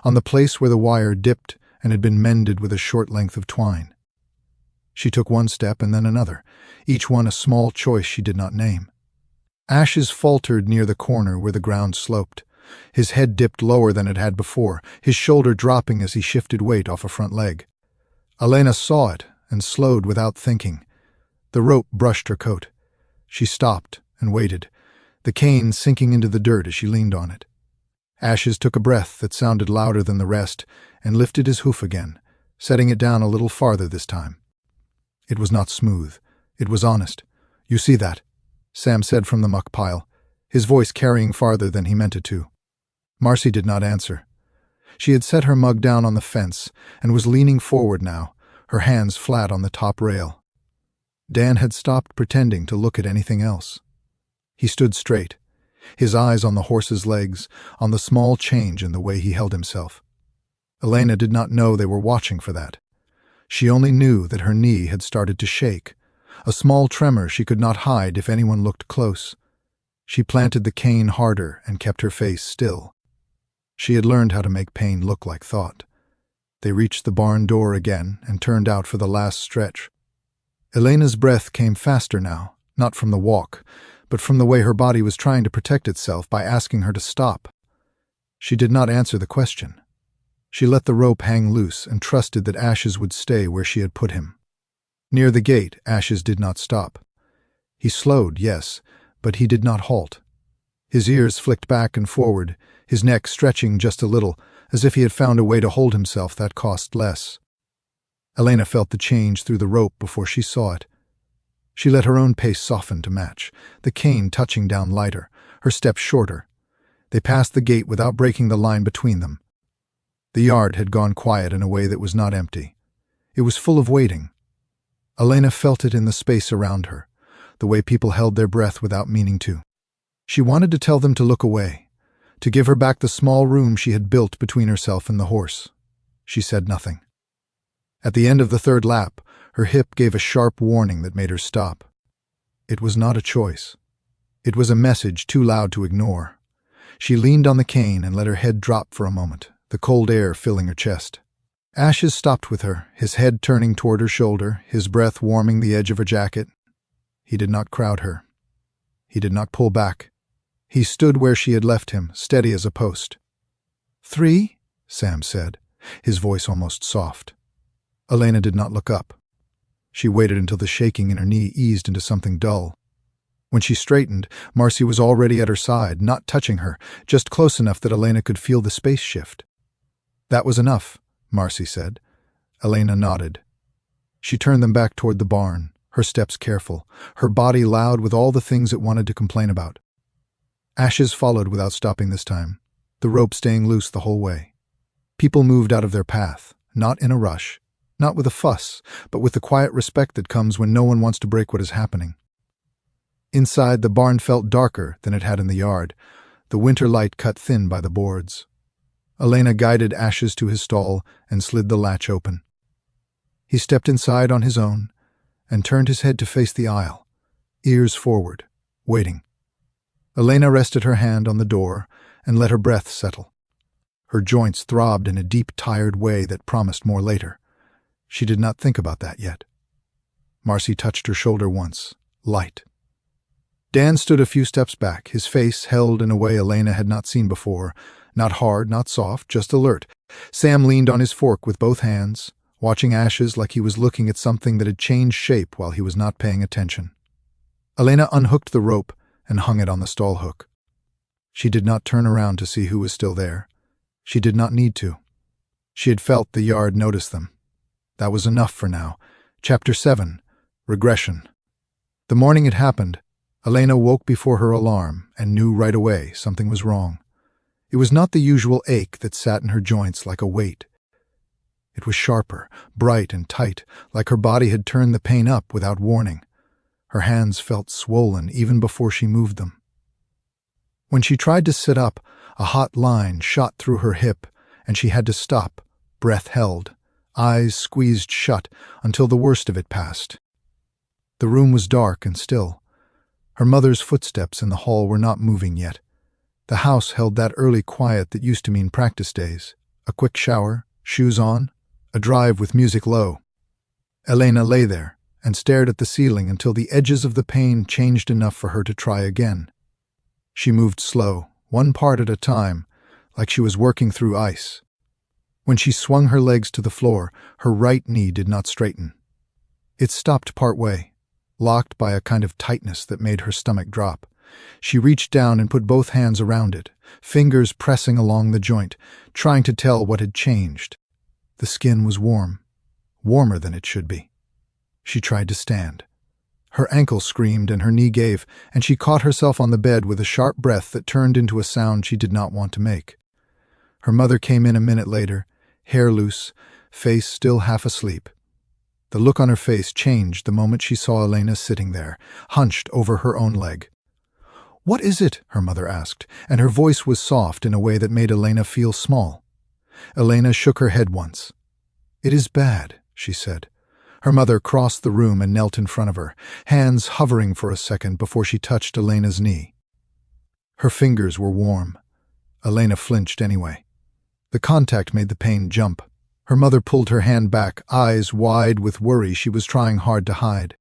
on the place where the wire dipped and had been mended with a short length of twine. She took one step and then another, each one a small choice she did not name. Ashes faltered near the corner where the ground sloped. His head dipped lower than it had before, his shoulder dropping as he shifted weight off a front leg. Elena saw it and slowed without thinking. The rope brushed her coat. She stopped and waited, the cane sinking into the dirt as she leaned on it. Ashes took a breath that sounded louder than the rest and lifted his hoof again, setting it down a little farther this time. It was not smooth. It was honest. "You see that?" Sam said from the muck pile, his voice carrying farther than he meant it to. Marcy did not answer. She had set her mug down on the fence and was leaning forward now, her hands flat on the top rail. Dan had stopped pretending to look at anything else. He stood straight, his eyes on the horse's legs, on the small change in the way he held himself. Elena did not know they were watching for that. She only knew that her knee had started to shake, a small tremor she could not hide if anyone looked close. She planted the cane harder and kept her face still. She had learned how to make pain look like thought. They reached the barn door again and turned out for the last stretch. Elena's breath came faster now, not from the walk, but from the way her body was trying to protect itself by asking her to stop. She did not answer the question. She let the rope hang loose and trusted that Ashes would stay where she had put him. Near the gate, Ashes did not stop. He slowed, yes, but he did not halt. His ears flicked back and forward, his neck stretching just a little, as if he had found a way to hold himself that cost less. Elena felt the change through the rope before she saw it. She let her own pace soften to match, the cane touching down lighter, her steps shorter. They passed the gate without breaking the line between them. The yard had gone quiet in a way that was not empty. It was full of waiting. Elena felt it in the space around her, the way people held their breath without meaning to. She wanted to tell them to look away, to give her back the small room she had built between herself and the horse. She said nothing. At the end of the third lap, her hip gave a sharp warning that made her stop. It was not a choice. It was a message too loud to ignore. She leaned on the cane and let her head drop for a moment, the cold air filling her chest. Ashes stopped with her, his head turning toward her shoulder, his breath warming the edge of her jacket. He did not crowd her. He did not pull back. He stood where she had left him, steady as a post. "3?" Sam said, his voice almost soft. Elena did not look up. She waited until the shaking in her knee eased into something dull. When she straightened, Marcy was already at her side, not touching her, just close enough that Elena could feel the space shift. "That was enough," Marcy said. Elena nodded. She turned them back toward the barn, her steps careful, her body loud with all the things it wanted to complain about. Ashes followed without stopping this time, the rope staying loose the whole way. People moved out of their path, not in a rush, not with a fuss, but with the quiet respect that comes when no one wants to break what is happening. Inside, the barn felt darker than it had in the yard, the winter light cut thin by the boards. Elena guided Ashes to his stall and slid the latch open. He stepped inside on his own and turned his head to face the aisle, ears forward, waiting. Elena rested her hand on the door and let her breath settle. Her joints throbbed in a deep, tired way that promised more later. She did not think about that yet. Marcy touched her shoulder once, light. Dan stood a few steps back, his face held in a way Elena had not seen before, not hard, not soft, just alert. Sam leaned on his fork with both hands, watching Ashes like he was looking at something that had changed shape while he was not paying attention. Elena unhooked the rope and hung it on the stall hook. She did not turn around to see who was still there. She did not need to. She had felt the yard notice them. That was enough for now. Chapter 7. Regression. The morning it happened, Elena woke before her alarm and knew right away something was wrong. It was not the usual ache that sat in her joints like a weight. It was sharper, bright and tight, like her body had turned the pain up without warning. Her hands felt swollen even before she moved them. When she tried to sit up, a hot line shot through her hip, and she had to stop, breath held, eyes squeezed shut until the worst of it passed. The room was dark and still. Her mother's footsteps in the hall were not moving yet. The house held that early quiet that used to mean practice days. A quick shower, shoes on, a drive with music low. Elena lay there and stared at the ceiling until the edges of the pain changed enough for her to try again. She moved slow, one part at a time, like she was working through ice. When she swung her legs to the floor, her right knee did not straighten. It stopped partway, locked by a kind of tightness that made her stomach drop. She reached down and put both hands around it, fingers pressing along the joint, trying to tell what had changed. The skin was warm, warmer than it should be. She tried to stand. Her ankle screamed and her knee gave, and she caught herself on the bed with a sharp breath that turned into a sound she did not want to make. Her mother came in a minute later, hair loose, face still half asleep. The look on her face changed the moment she saw Elena sitting there, hunched over her own leg. "What is it?" her mother asked, and her voice was soft in a way that made Elena feel small. Elena shook her head once. "It is bad," she said. Her mother crossed the room and knelt in front of her, hands hovering for a second before she touched Elena's knee. Her fingers were warm. Elena flinched anyway. The contact made the pain jump. Her mother pulled her hand back, eyes wide with worry she was trying hard to hide.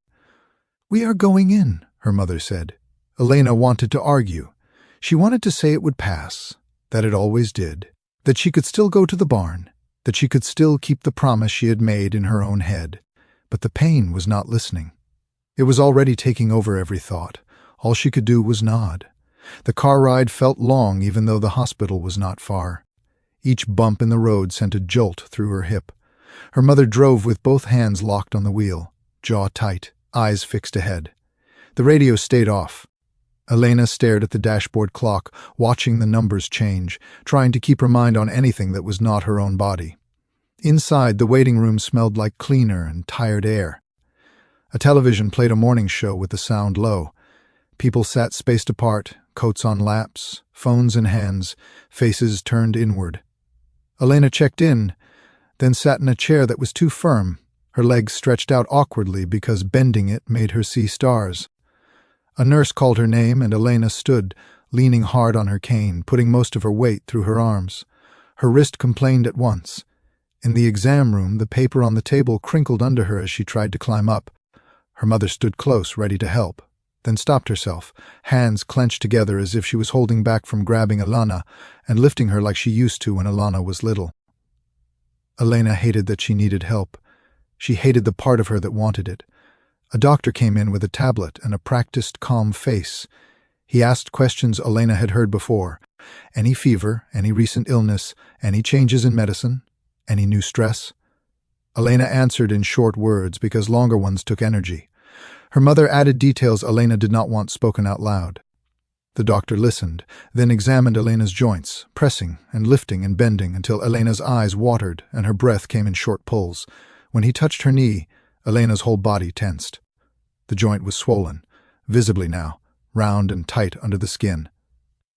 "We are going in," her mother said. Elena wanted to argue. She wanted to say it would pass, that it always did, that she could still go to the barn, that she could still keep the promise she had made in her own head. But the pain was not listening. It was already taking over every thought. All she could do was nod. The car ride felt long even though the hospital was not far. Each bump in the road sent a jolt through her hip. Her mother drove with both hands locked on the wheel, jaw tight, eyes fixed ahead. The radio stayed off. Elena stared at the dashboard clock, watching the numbers change, trying to keep her mind on anything that was not her own body. Inside, the waiting room smelled like cleaner and tired air. A television played a morning show with the sound low. People sat spaced apart, coats on laps, phones in hands, faces turned inward. Elena checked in, then sat in a chair that was too firm, her legs stretched out awkwardly because bending it made her see stars. A nurse called her name and Elena stood, leaning hard on her cane, putting most of her weight through her arms. Her wrist complained at once. In the exam room, the paper on the table crinkled under her as she tried to climb up. Her mother stood close, ready to help, then stopped herself, hands clenched together as if she was holding back from grabbing Elena and lifting her like she used to when Elena was little. Elena hated that she needed help. She hated the part of her that wanted it. A doctor came in with a tablet and a practiced, calm face. He asked questions Elena had heard before. Any fever, any recent illness, any changes in medicine, any new stress? Elena answered in short words because longer ones took energy. Her mother added details Elena did not want spoken out loud. The doctor listened, then examined Elena's joints, pressing and lifting and bending until Elena's eyes watered and her breath came in short pulls. When he touched her knee, Elena's whole body tensed. The joint was swollen, visibly now, round and tight under the skin.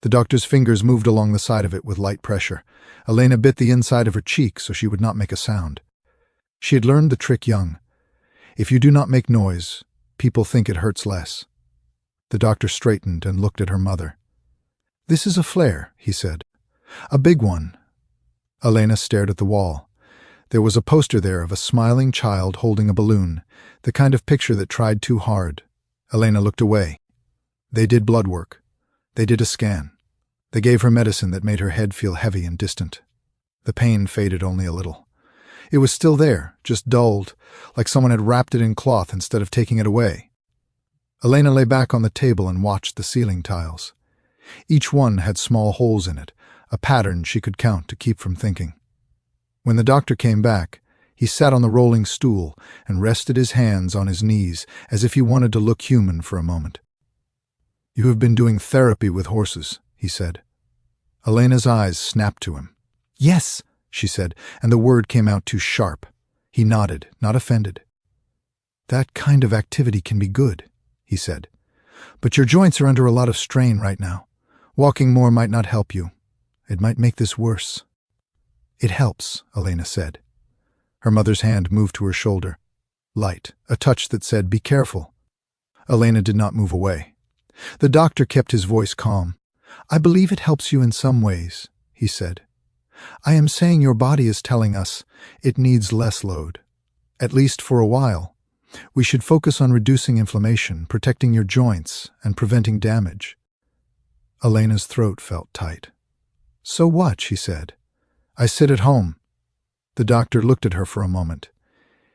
The doctor's fingers moved along the side of it with light pressure. Elena bit the inside of her cheek so she would not make a sound. She had learned the trick young. If you do not make noise, people think it hurts less. The doctor straightened and looked at her mother. "This is a flare," he said. "A big one." Elena stared at the wall. There was a poster there of a smiling child holding a balloon, the kind of picture that tried too hard. Elena looked away. They did blood work. They did a scan. They gave her medicine that made her head feel heavy and distant. The pain faded only a little. It was still there, just dulled, like someone had wrapped it in cloth instead of taking it away. Elena lay back on the table and watched the ceiling tiles. Each one had small holes in it, a pattern she could count to keep from thinking. When the doctor came back, he sat on the rolling stool and rested his hands on his knees as if he wanted to look human for a moment. "You have been doing therapy with horses," he said. Elena's eyes snapped to him. "Yes," she said, and the word came out too sharp. He nodded, not offended. "That kind of activity can be good," he said. "But your joints are under a lot of strain right now. Walking more might not help you. It might make this worse." "It helps," Elena said. Her mother's hand moved to her shoulder. Light, a touch that said, "Be careful." Elena did not move away. The doctor kept his voice calm. "I believe it helps you in some ways," he said. "I am saying your body is telling us it needs less load. At least for a while. We should focus on reducing inflammation, protecting your joints, and preventing damage." Elena's throat felt tight. "So what?" she said. "I sit at home." The doctor looked at her for a moment.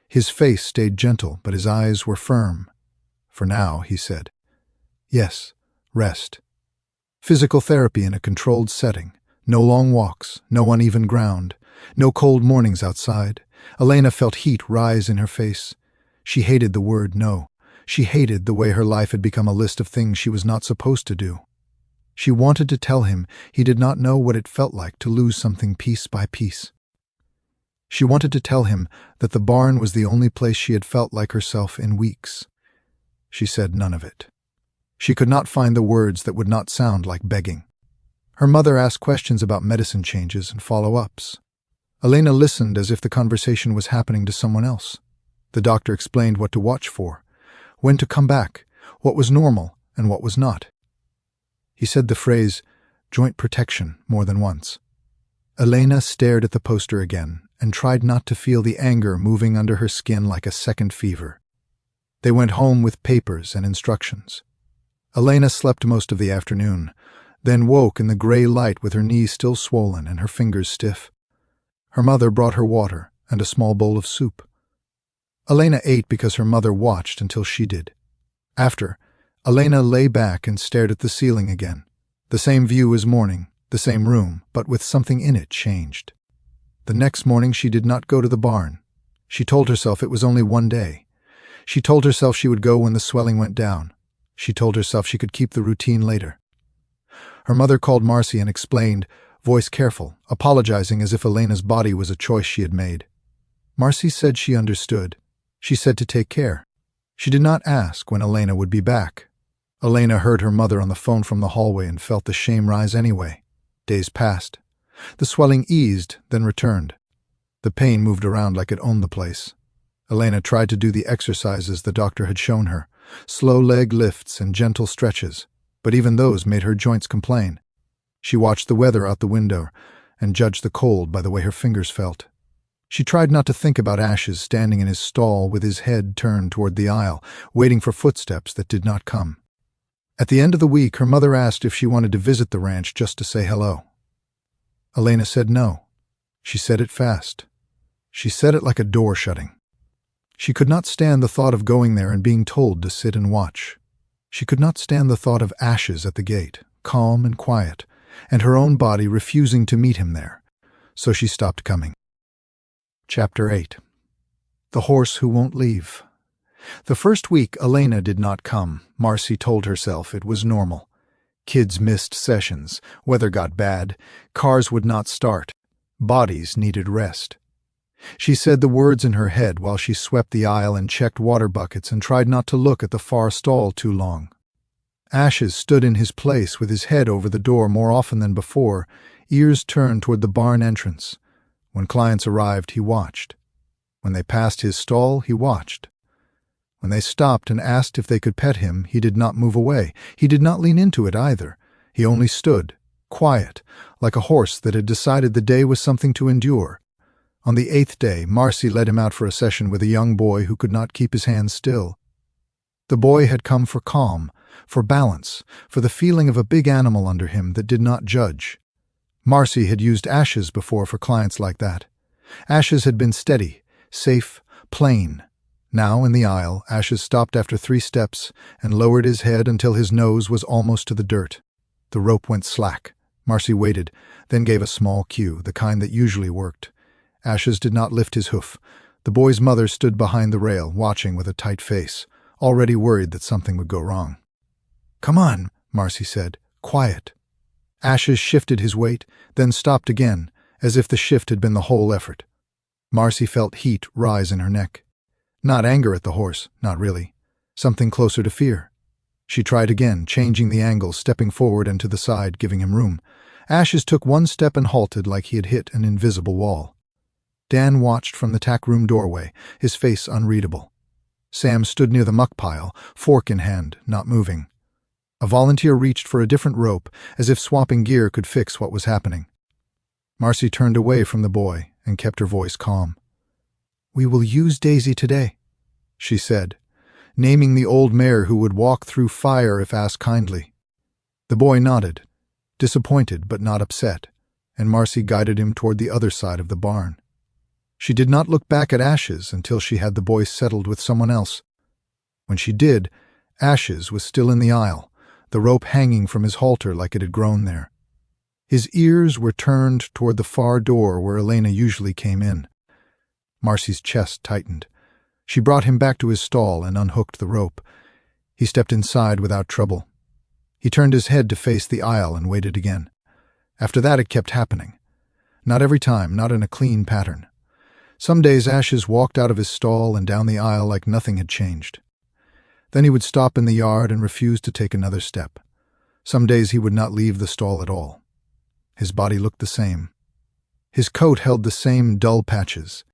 His face stayed gentle, but his eyes were firm. "For now," he said. "Yes, rest. Physical therapy in a controlled setting. No long walks, no uneven ground, no cold mornings outside, Elena felt heat rise in her face. She hated the word no. She hated the way her life had become a list of things she was not supposed to do. She wanted to tell him he did not know what it felt like to lose something piece by piece. She wanted to tell him that the barn was the only place she had felt like herself in weeks. She said none of it. She could not find the words that would not sound like begging. Her mother asked questions about medicine changes and follow-ups. Elena listened as if the conversation was happening to someone else. The doctor explained what to watch for, when to come back, what was normal and what was not. He said the phrase, joint protection, more than once. Elena stared at the poster again and tried not to feel the anger moving under her skin like a second fever. They went home with papers and instructions. Elena slept most of the afternoon, then woke in the gray light with her knees still swollen and her fingers stiff. Her mother brought her water and a small bowl of soup. Elena ate because her mother watched until she did. After, Elena lay back and stared at the ceiling again. The same view as morning, the same room, but with something in it changed. The next morning she did not go to the barn. She told herself it was only one day. She told herself she would go when the swelling went down. She told herself she could keep the routine later. Her mother called Marcy and explained, voice careful, apologizing as if Elena's body was a choice she had made. Marcy said she understood. She said to take care. She did not ask when Elena would be back. Elena heard her mother on the phone from the hallway and felt the shame rise anyway. Days passed. The swelling eased, then returned. The pain moved around like it owned the place. Elena tried to do the exercises the doctor had shown her, slow leg lifts and gentle stretches, but even those made her joints complain. She watched the weather out the window and judged the cold by the way her fingers felt. She tried not to think about Ashes standing in his stall with his head turned toward the aisle, waiting for footsteps that did not come. At the end of the week, her mother asked if she wanted to visit the ranch just to say hello. Elena said no. She said it fast. She said it like a door shutting. She could not stand the thought of going there and being told to sit and watch. She could not stand the thought of Ashes at the gate, calm and quiet, and her own body refusing to meet him there. So she stopped coming. Chapter 8. The Horse Who Won't Leave. The first week Elena did not come. Marcy told herself it was normal. Kids missed sessions, weather got bad, cars would not start, bodies needed rest. She said the words in her head while she swept the aisle and checked water buckets and tried not to look at the far stall too long. Ashes stood in his place with his head over the door more often than before, ears turned toward the barn entrance. When clients arrived, he watched. When they passed his stall, he watched. When they stopped and asked if they could pet him, he did not move away. He did not lean into it either. He only stood, quiet, like a horse that had decided the day was something to endure. On the 8th day, Marcy led him out for a session with a young boy who could not keep his hands still. The boy had come for calm, for balance, for the feeling of a big animal under him that did not judge. Marcy had used Ashes before for clients like that. Ashes had been steady, safe, plain. Now, in the aisle, Ashes stopped after 3 steps and lowered his head until his nose was almost to the dirt. The rope went slack. Marcy waited, then gave a small cue, the kind that usually worked. Ashes did not lift his hoof. The boy's mother stood behind the rail, watching with a tight face, already worried that something would go wrong. "Come on," Marcy said. "Quiet." Ashes shifted his weight, then stopped again, as if the shift had been the whole effort. Marcy felt heat rise in her neck. Not anger at the horse, not really. Something closer to fear. She tried again, changing the angle, stepping forward and to the side, giving him room. Ashes took 1 step and halted like he had hit an invisible wall. Dan watched from the tack room doorway, his face unreadable. Sam stood near the muck pile, fork in hand, not moving. A volunteer reached for a different rope, as if swapping gear could fix what was happening. Marcy turned away from the boy and kept her voice calm. "We will use Daisy today," she said, naming the old mare who would walk through fire if asked kindly. The boy nodded, disappointed but not upset, and Marcy guided him toward the other side of the barn. She did not look back at Ashes until she had the boy settled with someone else. When she did, Ashes was still in the aisle, the rope hanging from his halter like it had grown there. His ears were turned toward the far door where Elena usually came in. Marcy's chest tightened. She brought him back to his stall and unhooked the rope. He stepped inside without trouble. He turned his head to face the aisle and waited again. After that, it kept happening. Not every time, not in a clean pattern. Some days Ashes walked out of his stall and down the aisle like nothing had changed. Then he would stop in the yard and refuse to take another step. Some days he would not leave the stall at all. His body looked the same. His coat held the same dull patches.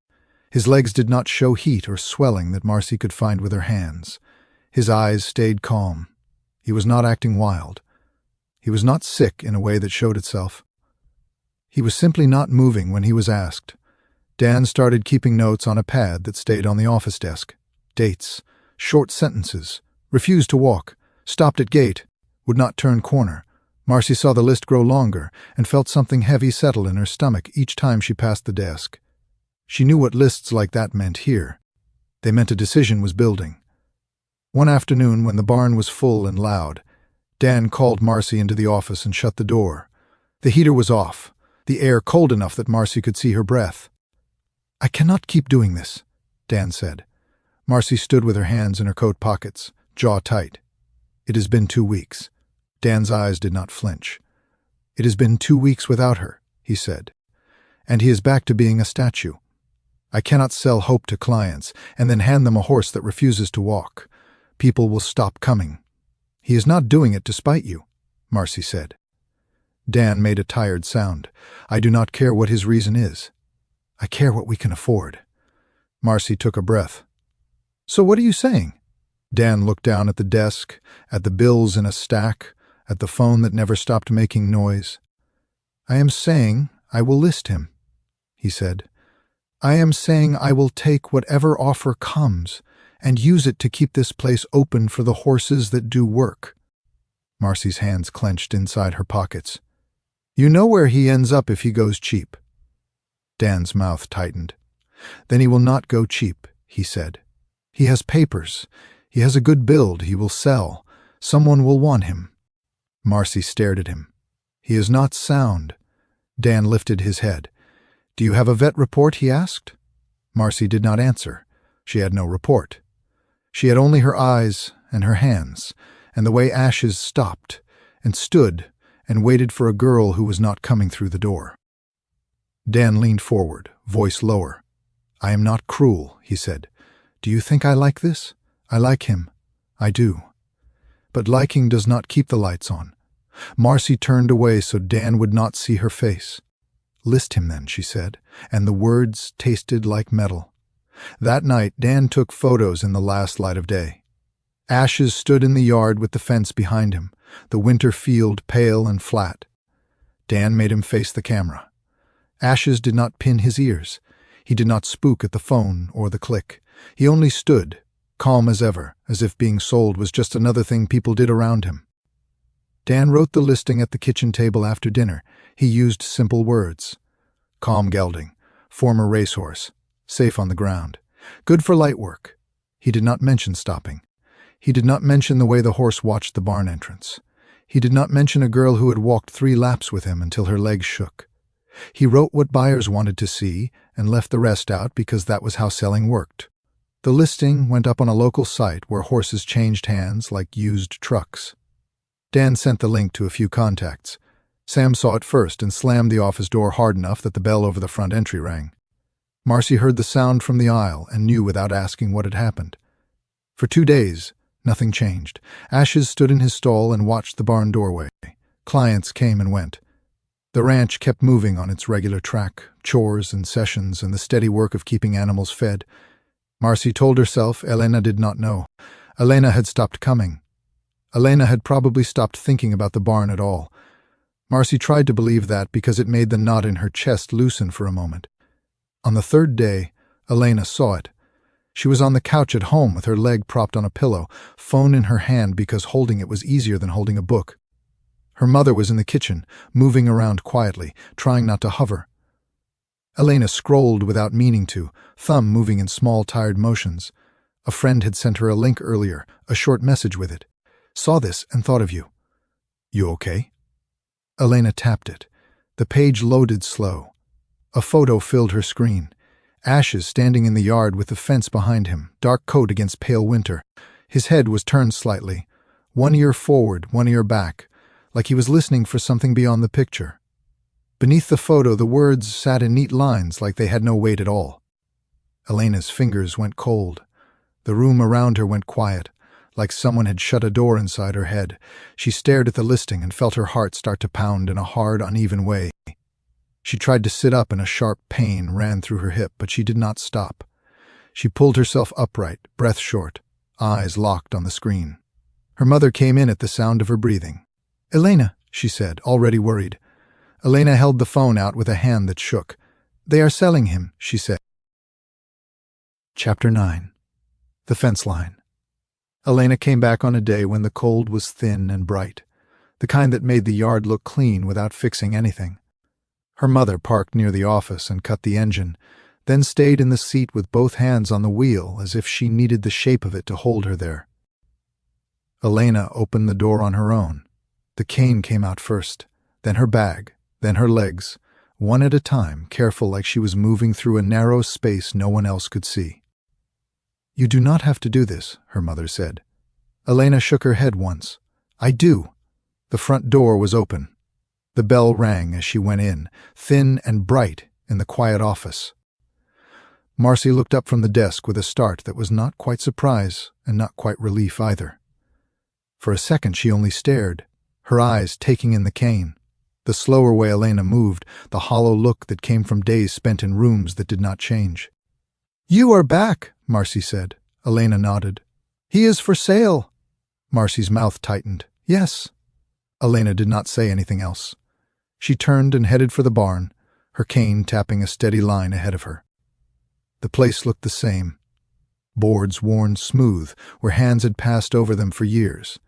His legs did not show heat or swelling that Marcy could find with her hands. His eyes stayed calm. He was not acting wild. He was not sick in a way that showed itself. He was simply not moving when he was asked. Dan started keeping notes on a pad that stayed on the office desk. Dates, short sentences, refused to walk, stopped at gate, would not turn corner. Marcy saw the list grow longer and felt something heavy settle in her stomach each time she passed the desk. She knew what lists like that meant here. They meant a decision was building. One afternoon, when the barn was full and loud, Dan called Marcy into the office and shut the door. The heater was off, the air cold enough that Marcy could see her breath. "I cannot keep doing this," Dan said. Marcy stood with her hands in her coat pockets, jaw tight. "It has been 2 weeks." Dan's eyes did not flinch. "It has been 2 weeks without her," he said. "And he is back to being a statue. I cannot sell hope to clients and then hand them a horse that refuses to walk. People will stop coming." "He is not doing it to spite you," Marcy said. Dan made a tired sound. "I do not care what his reason is. I care what we can afford." Marcy took a breath. "So what are you saying?" Dan looked down at the desk, at the bills in a stack, at the phone that never stopped making noise. "I am saying I will list him," he said. "I am saying I will take whatever offer comes and use it to keep this place open for the horses that do work." Marcy's hands clenched inside her pockets. "You know where he ends up if he goes cheap." Dan's mouth tightened. "Then he will not go cheap," he said. "He has papers. He has a good build. He will sell. Someone will want him." Marcy stared at him. "He is not sound." Dan lifted his head. "Do you have a vet report?" he asked. Marcy did not answer. She had no report. She had only her eyes and her hands, and the way Ashes stopped and stood and waited for a girl who was not coming through the door. Dan leaned forward, voice lower. "I am not cruel," he said. "Do you think I like this? I like him. I do. But liking does not keep the lights on." Marcy turned away so Dan would not see her face. "List him then," she said, and the words tasted like metal. That night, Dan took photos in the last light of day. Ashes stood in the yard with the fence behind him, the winter field pale and flat. Dan made him face the camera. Ashes did not pin his ears. He did not spook at the phone or the click. He only stood, calm as ever, as if being sold was just another thing people did around him. Dan wrote the listing at the kitchen table after dinner. He used simple words. Calm gelding, former racehorse, safe on the ground, good for light work. He did not mention stopping. He did not mention the way the horse watched the barn entrance. He did not mention a girl who had walked 3 laps with him until her legs shook. He wrote what buyers wanted to see and left the rest out because that was how selling worked. The listing went up on a local site where horses changed hands like used trucks. Dan sent the link to a few contacts. Sam saw it first and slammed the office door hard enough that the bell over the front entry rang. Marcy heard the sound from the aisle and knew without asking what had happened. For 2 days, nothing changed. Ashes stood in his stall and watched the barn doorway. Clients came and went. The ranch kept moving on its regular track, chores and sessions and the steady work of keeping animals fed. Marcy told herself Elena did not know. Elena had stopped coming. Elena had probably stopped thinking about the barn at all. Marcy tried to believe that because it made the knot in her chest loosen for a moment. On the 3rd day, Elena saw it. She was on the couch at home with her leg propped on a pillow, phone in her hand because holding it was easier than holding a book. Her mother was in the kitchen, moving around quietly, trying not to hover. Elena scrolled without meaning to, thumb moving in small, tired motions. A friend had sent her a link earlier, a short message with it. "Saw this and thought of you." "You okay?" Elena tapped it. The page loaded slow. A photo filled her screen. Ashes standing in the yard with the fence behind him, dark coat against pale winter. His head was turned slightly, one ear forward, one ear back, like he was listening for something beyond the picture. Beneath the photo, the words sat in neat lines like they had no weight at all. Elena's fingers went cold. The room around her went quiet, like someone had shut a door inside her head. She stared at the listing and felt her heart start to pound in a hard, uneven way. She tried to sit up and a sharp pain ran through her hip, but she did not stop. She pulled herself upright, breath short, eyes locked on the screen. Her mother came in at the sound of her breathing. "Elena," she said, already worried. Elena held the phone out with a hand that shook. "They are selling him," she said. Chapter 9. The Fence Line. Elena came back on a day when the cold was thin and bright, the kind that made the yard look clean without fixing anything. Her mother parked near the office and cut the engine, then stayed in the seat with both hands on the wheel as if she needed the shape of it to hold her there. Elena opened the door on her own. The cane came out first, then her bag, then her legs, one at a time, careful like she was moving through a narrow space no one else could see. "You do not have to do this," her mother said. Elena shook her head once. "I do." The front door was open. The bell rang as she went in, thin and bright in the quiet office. Marcy looked up from the desk with a start that was not quite surprise and not quite relief either. For a second she only stared, her eyes taking in the cane, the slower way Elena moved, the hollow look that came from days spent in rooms that did not change. "You are back," Marcy said. Elena nodded. "He is for sale." Marcy's mouth tightened. "Yes." Elena did not say anything else. She turned and headed for the barn, her cane tapping a steady line ahead of her. The place looked the same. Boards worn smooth, where hands had passed over them for years.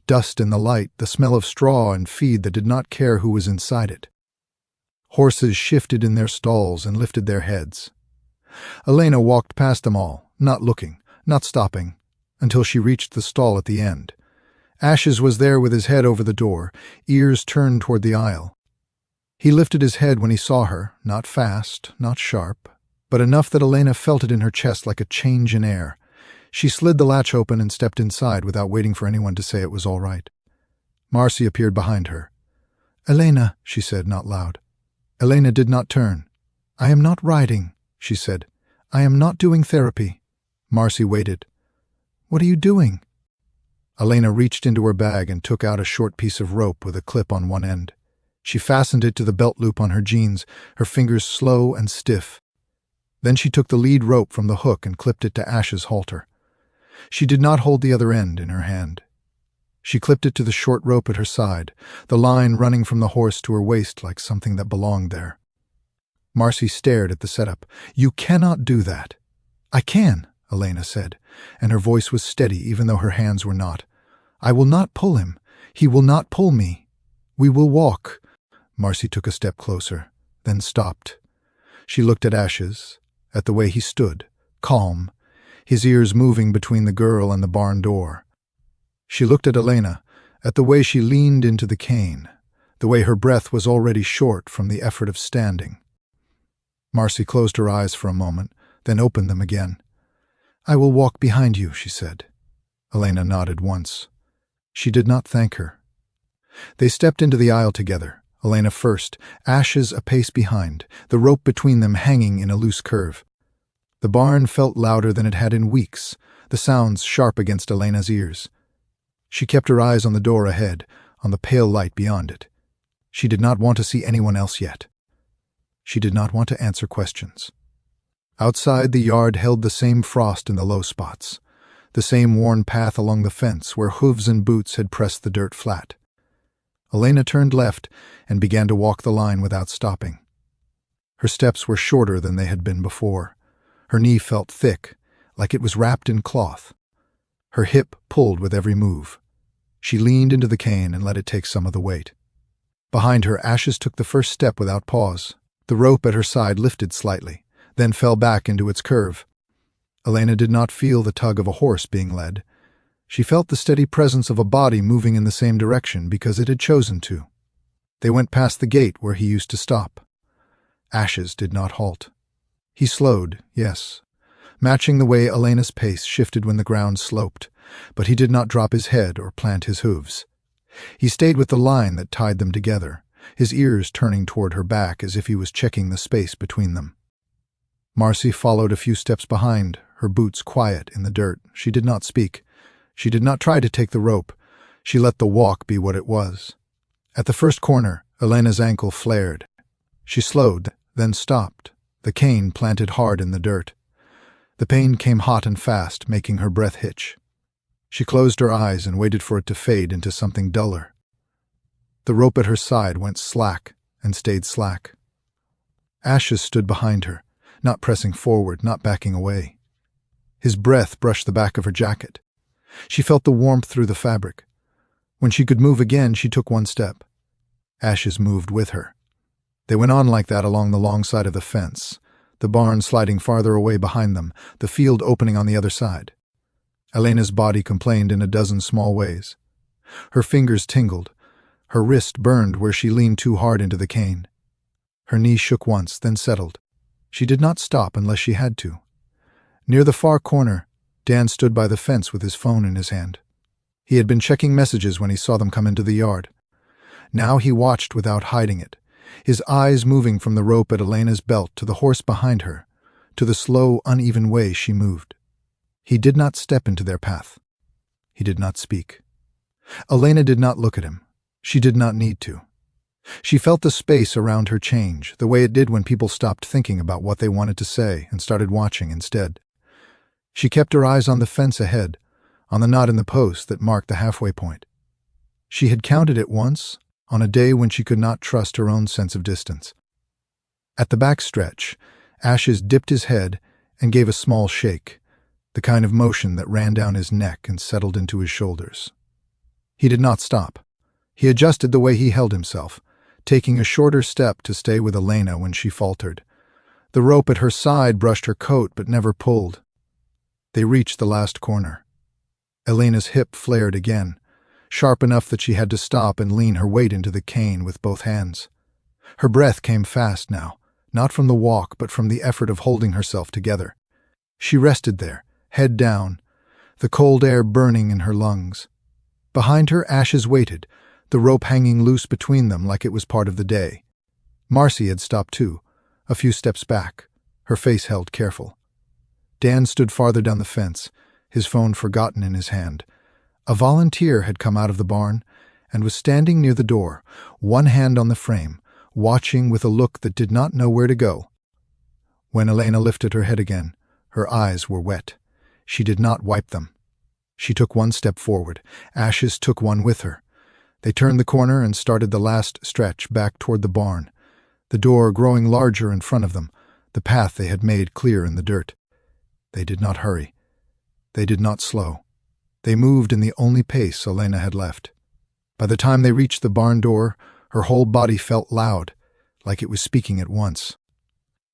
Dust in the light, the smell of straw and feed that did not care who was inside it. Horses shifted in their stalls and lifted their heads. Elena walked past them all, not looking, not stopping, until she reached the stall at the end. Ashes was there with his head over the door, ears turned toward the aisle. He lifted his head when he saw her, not fast, not sharp, but enough that Elena felt it in her chest like a change in air. She slid the latch open and stepped inside without waiting for anyone to say it was all right. Marcy appeared behind her. "Elena," she said, not loud. Elena did not turn. "I am not riding," she said. "I am not doing therapy." Marcy waited. "What are you doing?" Elena reached into her bag and took out a short piece of rope with a clip on one end. She fastened it to the belt loop on her jeans, her fingers slow and stiff. Then she took the lead rope from the hook and clipped it to Ash's halter. She did not hold the other end in her hand. She clipped it to the short rope at her side, the line running from the horse to her waist like something that belonged there. Marcy stared at the setup. "You cannot do that." "I can," Elena said, and her voice was steady even though her hands were not. "I will not pull him. He will not pull me. We will walk." Marcy took a step closer, then stopped. She looked at Ashes, at the way he stood, calm, his ears moving between the girl and the barn door. She looked at Elena, at the way she leaned into the cane, the way her breath was already short from the effort of standing. Marcy closed her eyes for a moment, then opened them again. "I will walk behind you," she said. Elena nodded once. She did not thank her. They stepped into the aisle together, Elena first, Ashes a pace behind, the rope between them hanging in a loose curve. The barn felt louder than it had in weeks, the sounds sharp against Elena's ears. She kept her eyes on the door ahead, on the pale light beyond it. She did not want to see anyone else yet. She did not want to answer questions. Outside, the yard held the same frost in the low spots, the same worn path along the fence where hooves and boots had pressed the dirt flat. Elena turned left and began to walk the line without stopping. Her steps were shorter than they had been before. Her knee felt thick, like it was wrapped in cloth. Her hip pulled with every move. She leaned into the cane and let it take some of the weight. Behind her, Ashes took the first step without pause. The rope at her side lifted slightly, then fell back into its curve. Elena did not feel the tug of a horse being led. She felt the steady presence of a body moving in the same direction because it had chosen to. They went past the gate where he used to stop. Ashes did not halt. He slowed, yes, matching the way Elena's pace shifted when the ground sloped, but he did not drop his head or plant his hooves. He stayed with the line that tied them together, his ears turning toward her back as if he was checking the space between them. Marcy followed a few steps behind, her boots quiet in the dirt. She did not speak. She did not try to take the rope. She let the walk be what it was. At the first corner, Elena's ankle flared. She slowed, then stopped, the cane planted hard in the dirt. The pain came hot and fast, making her breath hitch. She closed her eyes and waited for it to fade into something duller. The rope at her side went slack and stayed slack. Ashes stood behind her, not pressing forward, not backing away. His breath brushed the back of her jacket. She felt the warmth through the fabric. When she could move again, she took one step. Ashes moved with her. They went on like that along the long side of the fence, the barn sliding farther away behind them, the field opening on the other side. Elena's body complained in a dozen small ways. Her fingers tingled. Her wrist burned where she leaned too hard into the cane. Her knee shook once, then settled. She did not stop unless she had to. Near the far corner, Dan stood by the fence with his phone in his hand. He had been checking messages when he saw them come into the yard. Now he watched without hiding it, his eyes moving from the rope at Elena's belt to the horse behind her, to the slow, uneven way she moved. He did not step into their path. He did not speak. Elena did not look at him. She did not need to. She felt the space around her change, the way it did when people stopped thinking about what they wanted to say and started watching instead. She kept her eyes on the fence ahead, on the knot in the post that marked the halfway point. She had counted it once, on a day when she could not trust her own sense of distance. At the back stretch, Ashes dipped his head and gave a small shake, the kind of motion that ran down his neck and settled into his shoulders. He did not stop. He adjusted the way he held himself, taking a shorter step to stay with Elena when she faltered. The rope at her side brushed her coat but never pulled. They reached the last corner. Elena's hip flared again, sharp enough that she had to stop and lean her weight into the cane with both hands. Her breath came fast now, not from the walk but from the effort of holding herself together. She rested there, head down, the cold air burning in her lungs. Behind her, Ashes waited, the rope hanging loose between them like it was part of the day. Marcy had stopped too, a few steps back, her face held careful. Dan stood farther down the fence, his phone forgotten in his hand. A volunteer had come out of the barn and was standing near the door, one hand on the frame, watching with a look that did not know where to go. When Elena lifted her head again, her eyes were wet. She did not wipe them. She took one step forward. Ashes took one with her. They turned the corner and started the last stretch back toward the barn, the door growing larger in front of them, the path they had made clear in the dirt. They did not hurry. They did not slow. They moved in the only pace Elena had left. By the time they reached the barn door, her whole body felt loud, like it was speaking at once.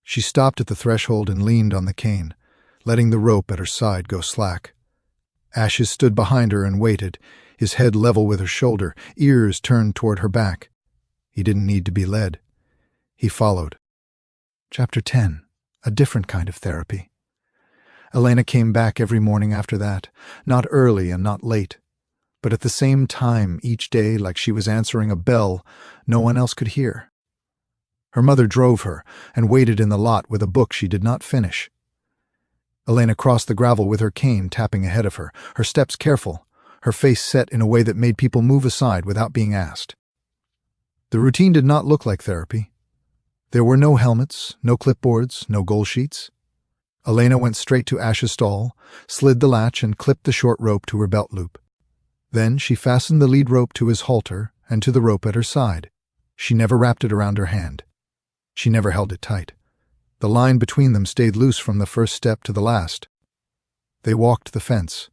She stopped at the threshold and leaned on the cane, letting the rope at her side go slack. Ashes stood behind her and waited, his head level with her shoulder, ears turned toward her back. He didn't need to be led. He followed. Chapter 10. A different kind of therapy. Elena came back every morning after that, not early and not late, but at the same time each day like she was answering a bell no one else could hear. Her mother drove her and waited in the lot with a book she did not finish. Elena crossed the gravel with her cane tapping ahead of her, her steps careful, her face set in a way that made people move aside without being asked. The routine did not look like therapy. There were no helmets, no clipboards, no goal sheets. Elena went straight to Ash's stall, slid the latch and clipped the short rope to her belt loop. Then she fastened the lead rope to his halter and to the rope at her side. She never wrapped it around her hand. She never held it tight. The line between them stayed loose from the first step to the last. They walked the fence,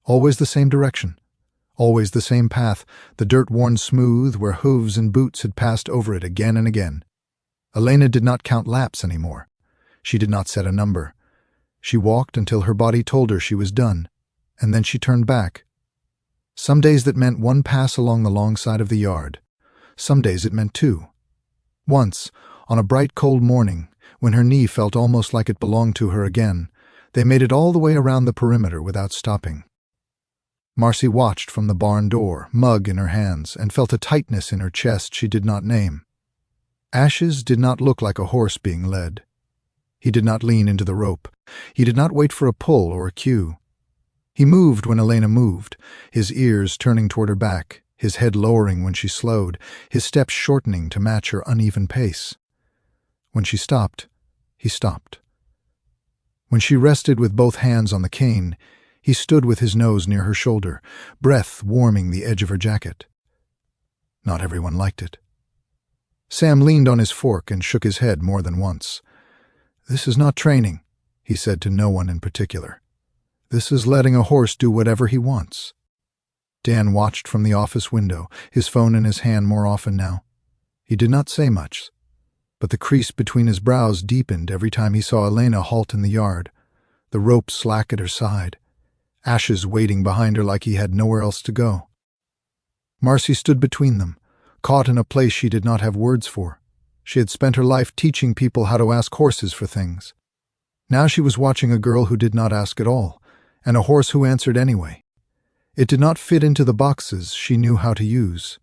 always the same direction, always the same path, the dirt worn smooth where hooves and boots had passed over it again and again. Elena did not count laps anymore. She did not set a number. She walked until her body told her she was done, and then she turned back. Some days that meant one pass along the long side of the yard. Some days it meant two. Once, on a bright cold morning, When her knee felt almost like it belonged to her again, they made it all the way around the perimeter without stopping. Marcy watched from the barn door, mug in her hands, and felt a tightness in her chest she did not name. Ashes did not look like a horse being led. He did not lean into the rope. He did not wait for a pull or a cue. He moved when Elena moved, his ears turning toward her back, his head lowering when she slowed, his steps shortening to match her uneven pace. When she stopped, he stopped. When she rested with both hands on the cane, he stood with his nose near her shoulder, breath warming the edge of her jacket. Not everyone liked it. Sam leaned on his fork and shook his head more than once. "This is not training," he said to no one in particular. "This is letting a horse do whatever he wants." Dan watched from the office window, his phone in his hand more often now. He did not say much, but the crease between his brows deepened every time he saw Elena halt in the yard, the rope slack at her side, Ashes waiting behind her like he had nowhere else to go. Marcy stood between them, caught in a place she did not have words for. She had spent her life teaching people how to ask horses for things. Now she was watching a girl who did not ask at all, and a horse who answered anyway. It did not fit into the boxes she knew how to use.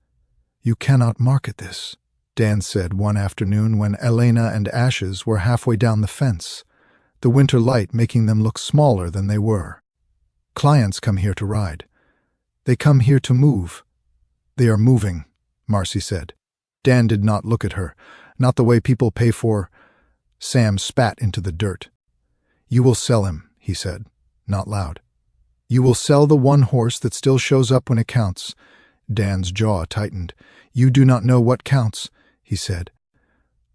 "You cannot market this," Dan said one afternoon when Elena and Ashes were halfway down the fence, the winter light making them look smaller than they were. "Clients come here to ride. They come here to move." "They are moving," Marcy said. Dan did not look at her, not the way people pay for. Sam spat into the dirt. "You will sell him," he said, not loud. "You will sell the one horse that still shows up when it counts." Dan's jaw tightened. "You do not know what counts," he said.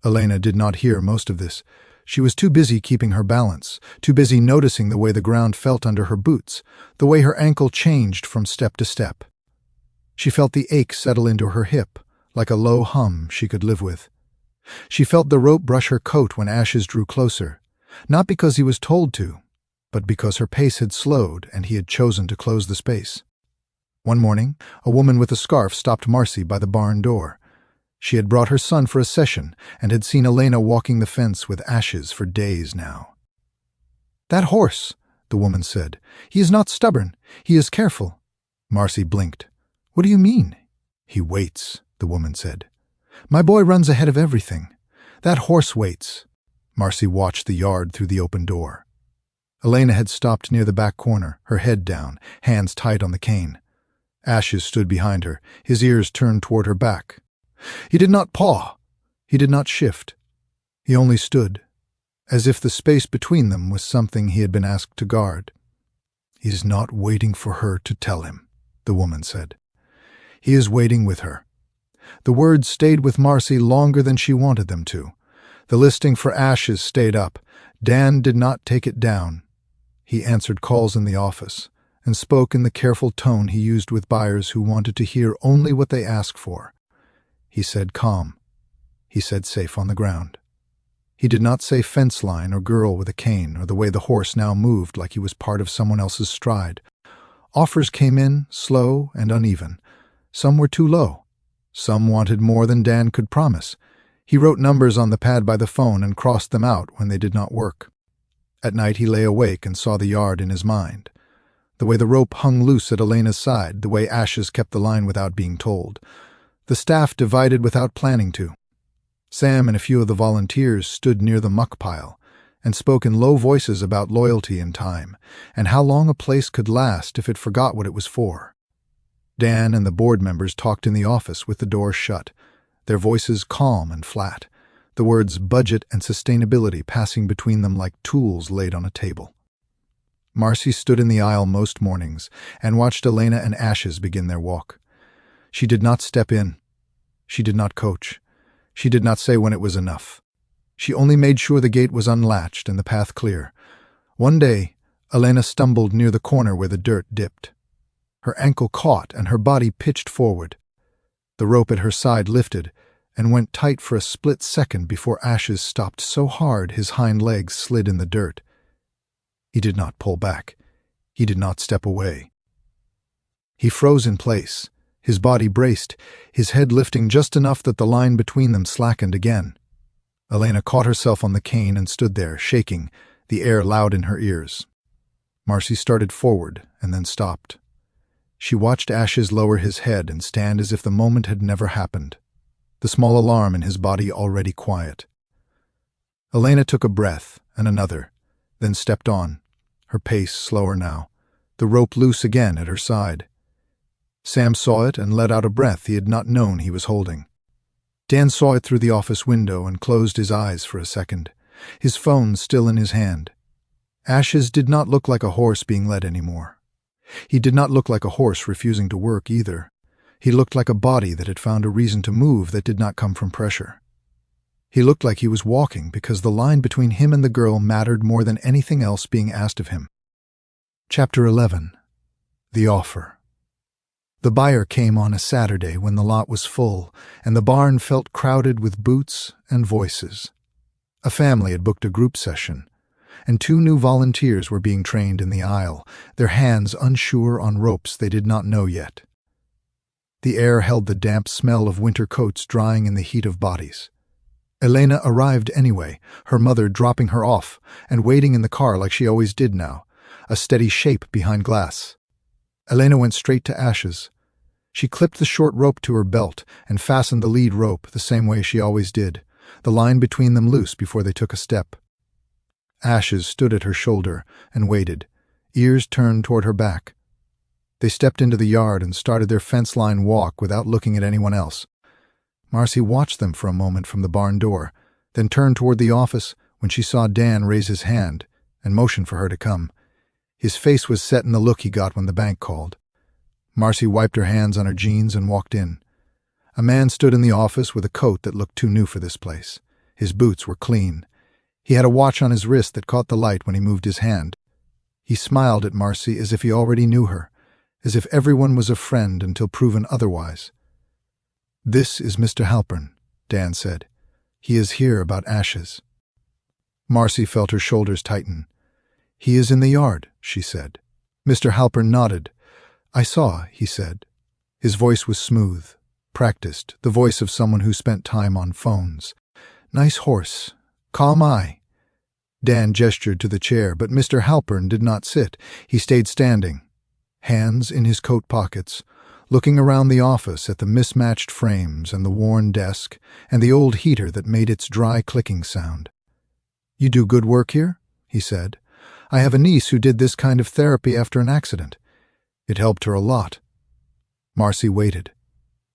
Elena did not hear most of this. She was too busy keeping her balance, too busy noticing the way the ground felt under her boots, the way her ankle changed from step to step. She felt the ache settle into her hip, like a low hum she could live with. She felt the rope brush her coat when Ashes drew closer, not because he was told to, but because her pace had slowed and he had chosen to close the space. One morning, a woman with a scarf stopped Marcy by the barn door. She had brought her son for a session and had seen Elena walking the fence with Ashes for days now. "That horse," the woman said. "He is not stubborn. He is careful." Marcy blinked. "What do you mean?" "He waits," the woman said. "My boy runs ahead of everything. That horse waits." Marcy watched the yard through the open door. Elena had stopped near the back corner, her head down, hands tight on the cane. Ashes stood behind her, his ears turned toward her back. He did not paw. He did not shift. He only stood, as if the space between them was something he had been asked to guard. "He is not waiting for her to tell him," the woman said. "He is waiting with her." The words stayed with Marcy longer than she wanted them to. The listing for Ashes stayed up. Dan did not take it down. He answered calls in the office and spoke in the careful tone he used with buyers who wanted to hear only what they asked for. He said calm. He said safe on the ground. He did not say fence line or girl with a cane or the way the horse now moved like he was part of someone else's stride. Offers came in, slow and uneven. Some were too low. Some wanted more than Dan could promise. He wrote numbers on the pad by the phone and crossed them out when they did not work. At night he lay awake and saw the yard in his mind. The way the rope hung loose at Elena's side, the way Ashes kept the line without being told. The staff divided without planning to. Sam and a few of the volunteers stood near the muck pile and spoke in low voices about loyalty and time, and how long a place could last if it forgot what it was for. Dan and the board members talked in the office with the door shut, their voices calm and flat, the words budget and sustainability passing between them like tools laid on a table. Marcy stood in the aisle most mornings and watched Elena and Ashes begin their walk. She did not step in. She did not coach. She did not say when it was enough. She only made sure the gate was unlatched and the path clear. One day, Elena stumbled near the corner where the dirt dipped. Her ankle caught and her body pitched forward. The rope at her side lifted and went tight for a split second before Ashes stopped so hard his hind legs slid in the dirt. He did not pull back. He did not step away. He froze in place, his body braced, his head lifting just enough that the line between them slackened again. Elena caught herself on the cane and stood there, shaking, the air loud in her ears. Marcy started forward and then stopped. She watched Ashes lower his head and stand as if the moment had never happened, the small alarm in his body already quiet. Elena took a breath and another, then stepped on, her pace slower now, the rope loose again at her side. Sam saw it and let out a breath he had not known he was holding. Dan saw it through the office window and closed his eyes for a second, his phone still in his hand. Ashes did not look like a horse being led anymore. He did not look like a horse refusing to work either. He looked like a body that had found a reason to move that did not come from pressure. He looked like he was walking because the line between him and the girl mattered more than anything else being asked of him. Chapter 11. The Offer. The buyer came on a Saturday when the lot was full, and the barn felt crowded with boots and voices. A family had booked a group session, and 2 new volunteers were being trained in the aisle, their hands unsure on ropes they did not know yet. The air held the damp smell of winter coats drying in the heat of bodies. Elena arrived anyway, her mother dropping her off and waiting in the car like she always did now, a steady shape behind glass. Elena went straight to Ashes. She clipped the short rope to her belt and fastened the lead rope the same way she always did, the line between them loose before they took a step. Ashes stood at her shoulder and waited, ears turned toward her back. They stepped into the yard and started their fence-line walk without looking at anyone else. Marcy watched them for a moment from the barn door, then turned toward the office when she saw Dan raise his hand and motion for her to come. His face was set in the look he got when the bank called. Marcy wiped her hands on her jeans and walked in. A man stood in the office with a coat that looked too new for this place. His boots were clean. He had a watch on his wrist that caught the light when he moved his hand. He smiled at Marcy as if he already knew her, as if everyone was a friend until proven otherwise. "This is Mr. Halpern," Dan said. "He is here about Ashes." Marcy felt her shoulders tighten. "He is in the yard," she said. Mr. Halpern nodded. "I saw," he said. His voice was smooth, practiced, the voice of someone who spent time on phones. "Nice horse. Calm eye." Dan gestured to the chair, but Mr. Halpern did not sit. He stayed standing, hands in his coat pockets, looking around the office at the mismatched frames and the worn desk and the old heater that made its dry clicking sound. "You do good work here?" he said. "I have a niece who did this kind of therapy after an accident. It helped her a lot." Marcy waited.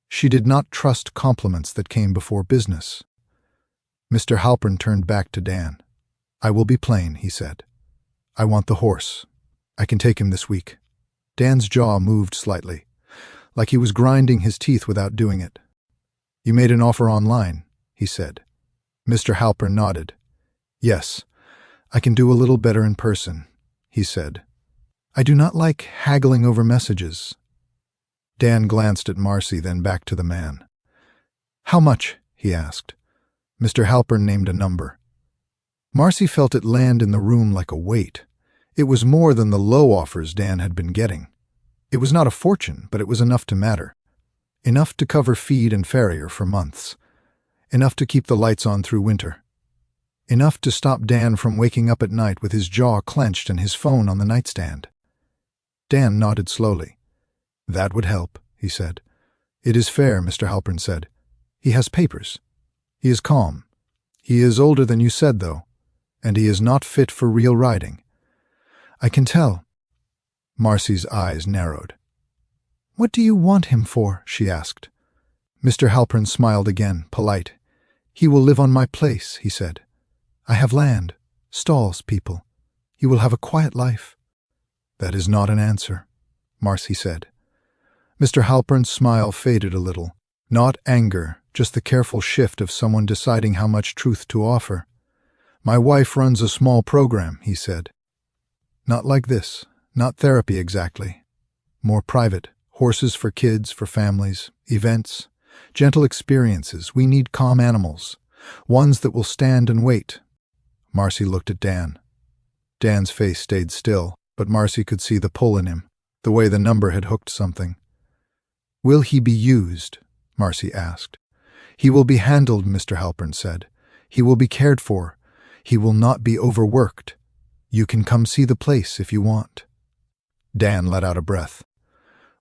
She did not trust compliments that came before business. Mr. Halpern turned back to Dan. "I will be plain," he said. "I want the horse. I can take him this week." Dan's jaw moved slightly, like he was grinding his teeth without doing it. "You made an offer online," he said. Mr. Halpern nodded. "Yes, I can do a little better in person," he said. "I do not like haggling over messages." Dan glanced at Marcy, then back to the man. "How much?" he asked. Mr. Halpern named a number. Marcy felt it land in the room like a weight. It was more than the low offers Dan had been getting. It was not a fortune, but it was enough to matter. Enough to cover feed and farrier for months. Enough to keep the lights on through winter. Enough to stop Dan from waking up at night with his jaw clenched and his phone on the nightstand. Dan nodded slowly. "That would help," he said. "It is fair," Mr. Halpern said. "He has papers. He is calm. He is older than you said, though, and he is not fit for real riding. I can tell." Marcy's eyes narrowed. "What do you want him for?" she asked. Mr. Halpern smiled again, polite. "He will live on my place," he said. "I have land, stalls, people. He will have a quiet life." "That is not an answer," Marcy said. Mr. Halpern's smile faded a little. Not anger, just the careful shift of someone deciding how much truth to offer. "My wife runs a small program," he said. "Not like this, not therapy exactly. More private, horses for kids, for families, events, gentle experiences. We need calm animals, ones that will stand and wait." Marcy looked at Dan. Dan's face stayed still, but Marcy could see the pull in him, the way the number had hooked something. "Will he be used?" Marcy asked. "He will be handled," Mr. Halpern said. He will be cared for. He will not be overworked. You can come see the place if you want." Dan let out a breath.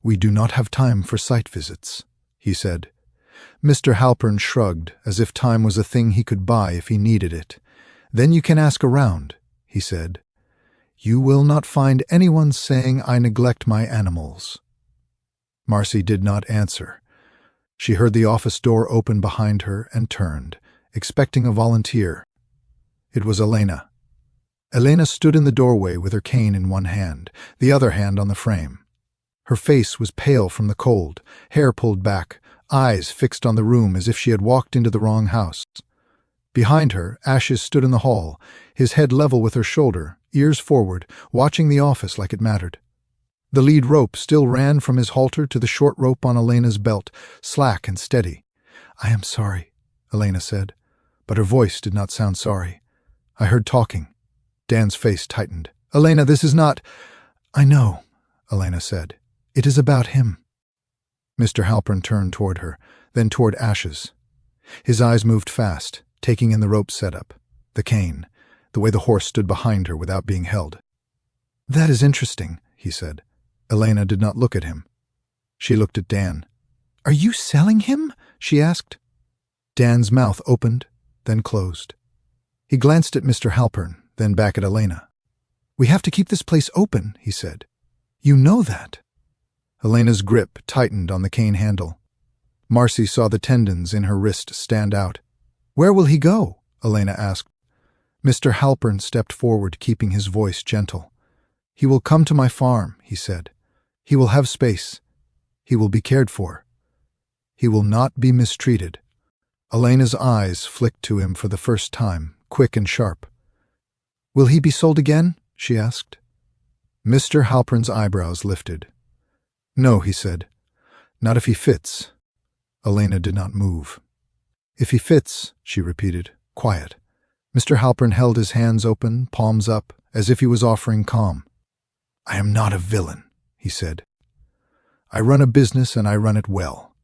"We do not have time for site visits," he said. Mr. Halpern shrugged, as if time was a thing he could buy if he needed it. "Then you can ask around," he said. "You will not find anyone saying I neglect my animals." Marcy did not answer. She heard the office door open behind her and turned, expecting a volunteer. It was Elena. Elena stood in the doorway with her cane in one hand, the other hand on the frame. Her face was pale from the cold, hair pulled back, eyes fixed on the room as if she had walked into the wrong house. Behind her, Ashes stood in the hall, his head level with her shoulder, ears forward, watching the office like it mattered. The lead rope still ran from his halter to the short rope on Elena's belt, slack and steady. "I am sorry," Elena said, but her voice did not sound sorry. "I heard talking." Dan's face tightened. "Elena, this is not—" "I know," Elena said. "It is about him." Mr. Halpern turned toward her, then toward Ashes. His eyes moved fast, taking in the rope setup, the cane, the way the horse stood behind her without being held. "That is interesting," he said. Elena did not look at him. She looked at Dan. "Are you selling him?" she asked. Dan's mouth opened, then closed. He glanced at Mr. Halpern, then back at Elena. "We have to keep this place open," he said. "You know that." Elena's grip tightened on the cane handle. Marcy saw the tendons in her wrist stand out. "Where will he go?" Elena asked. Mr. Halpern stepped forward, keeping his voice gentle. "He will come to my farm," he said. "He will have space. He will be cared for. He will not be mistreated." Elena's eyes flicked to him for the first time, quick and sharp. "Will he be sold again?" she asked. Mr. Halpern's eyebrows lifted. "No," he said. "Not if he fits." Elena did not move. "If he fits," she repeated, quiet. Mr. Halpern held his hands open, palms up, as if he was offering calm. "I am not a villain," he said. "I run a business and I run it well.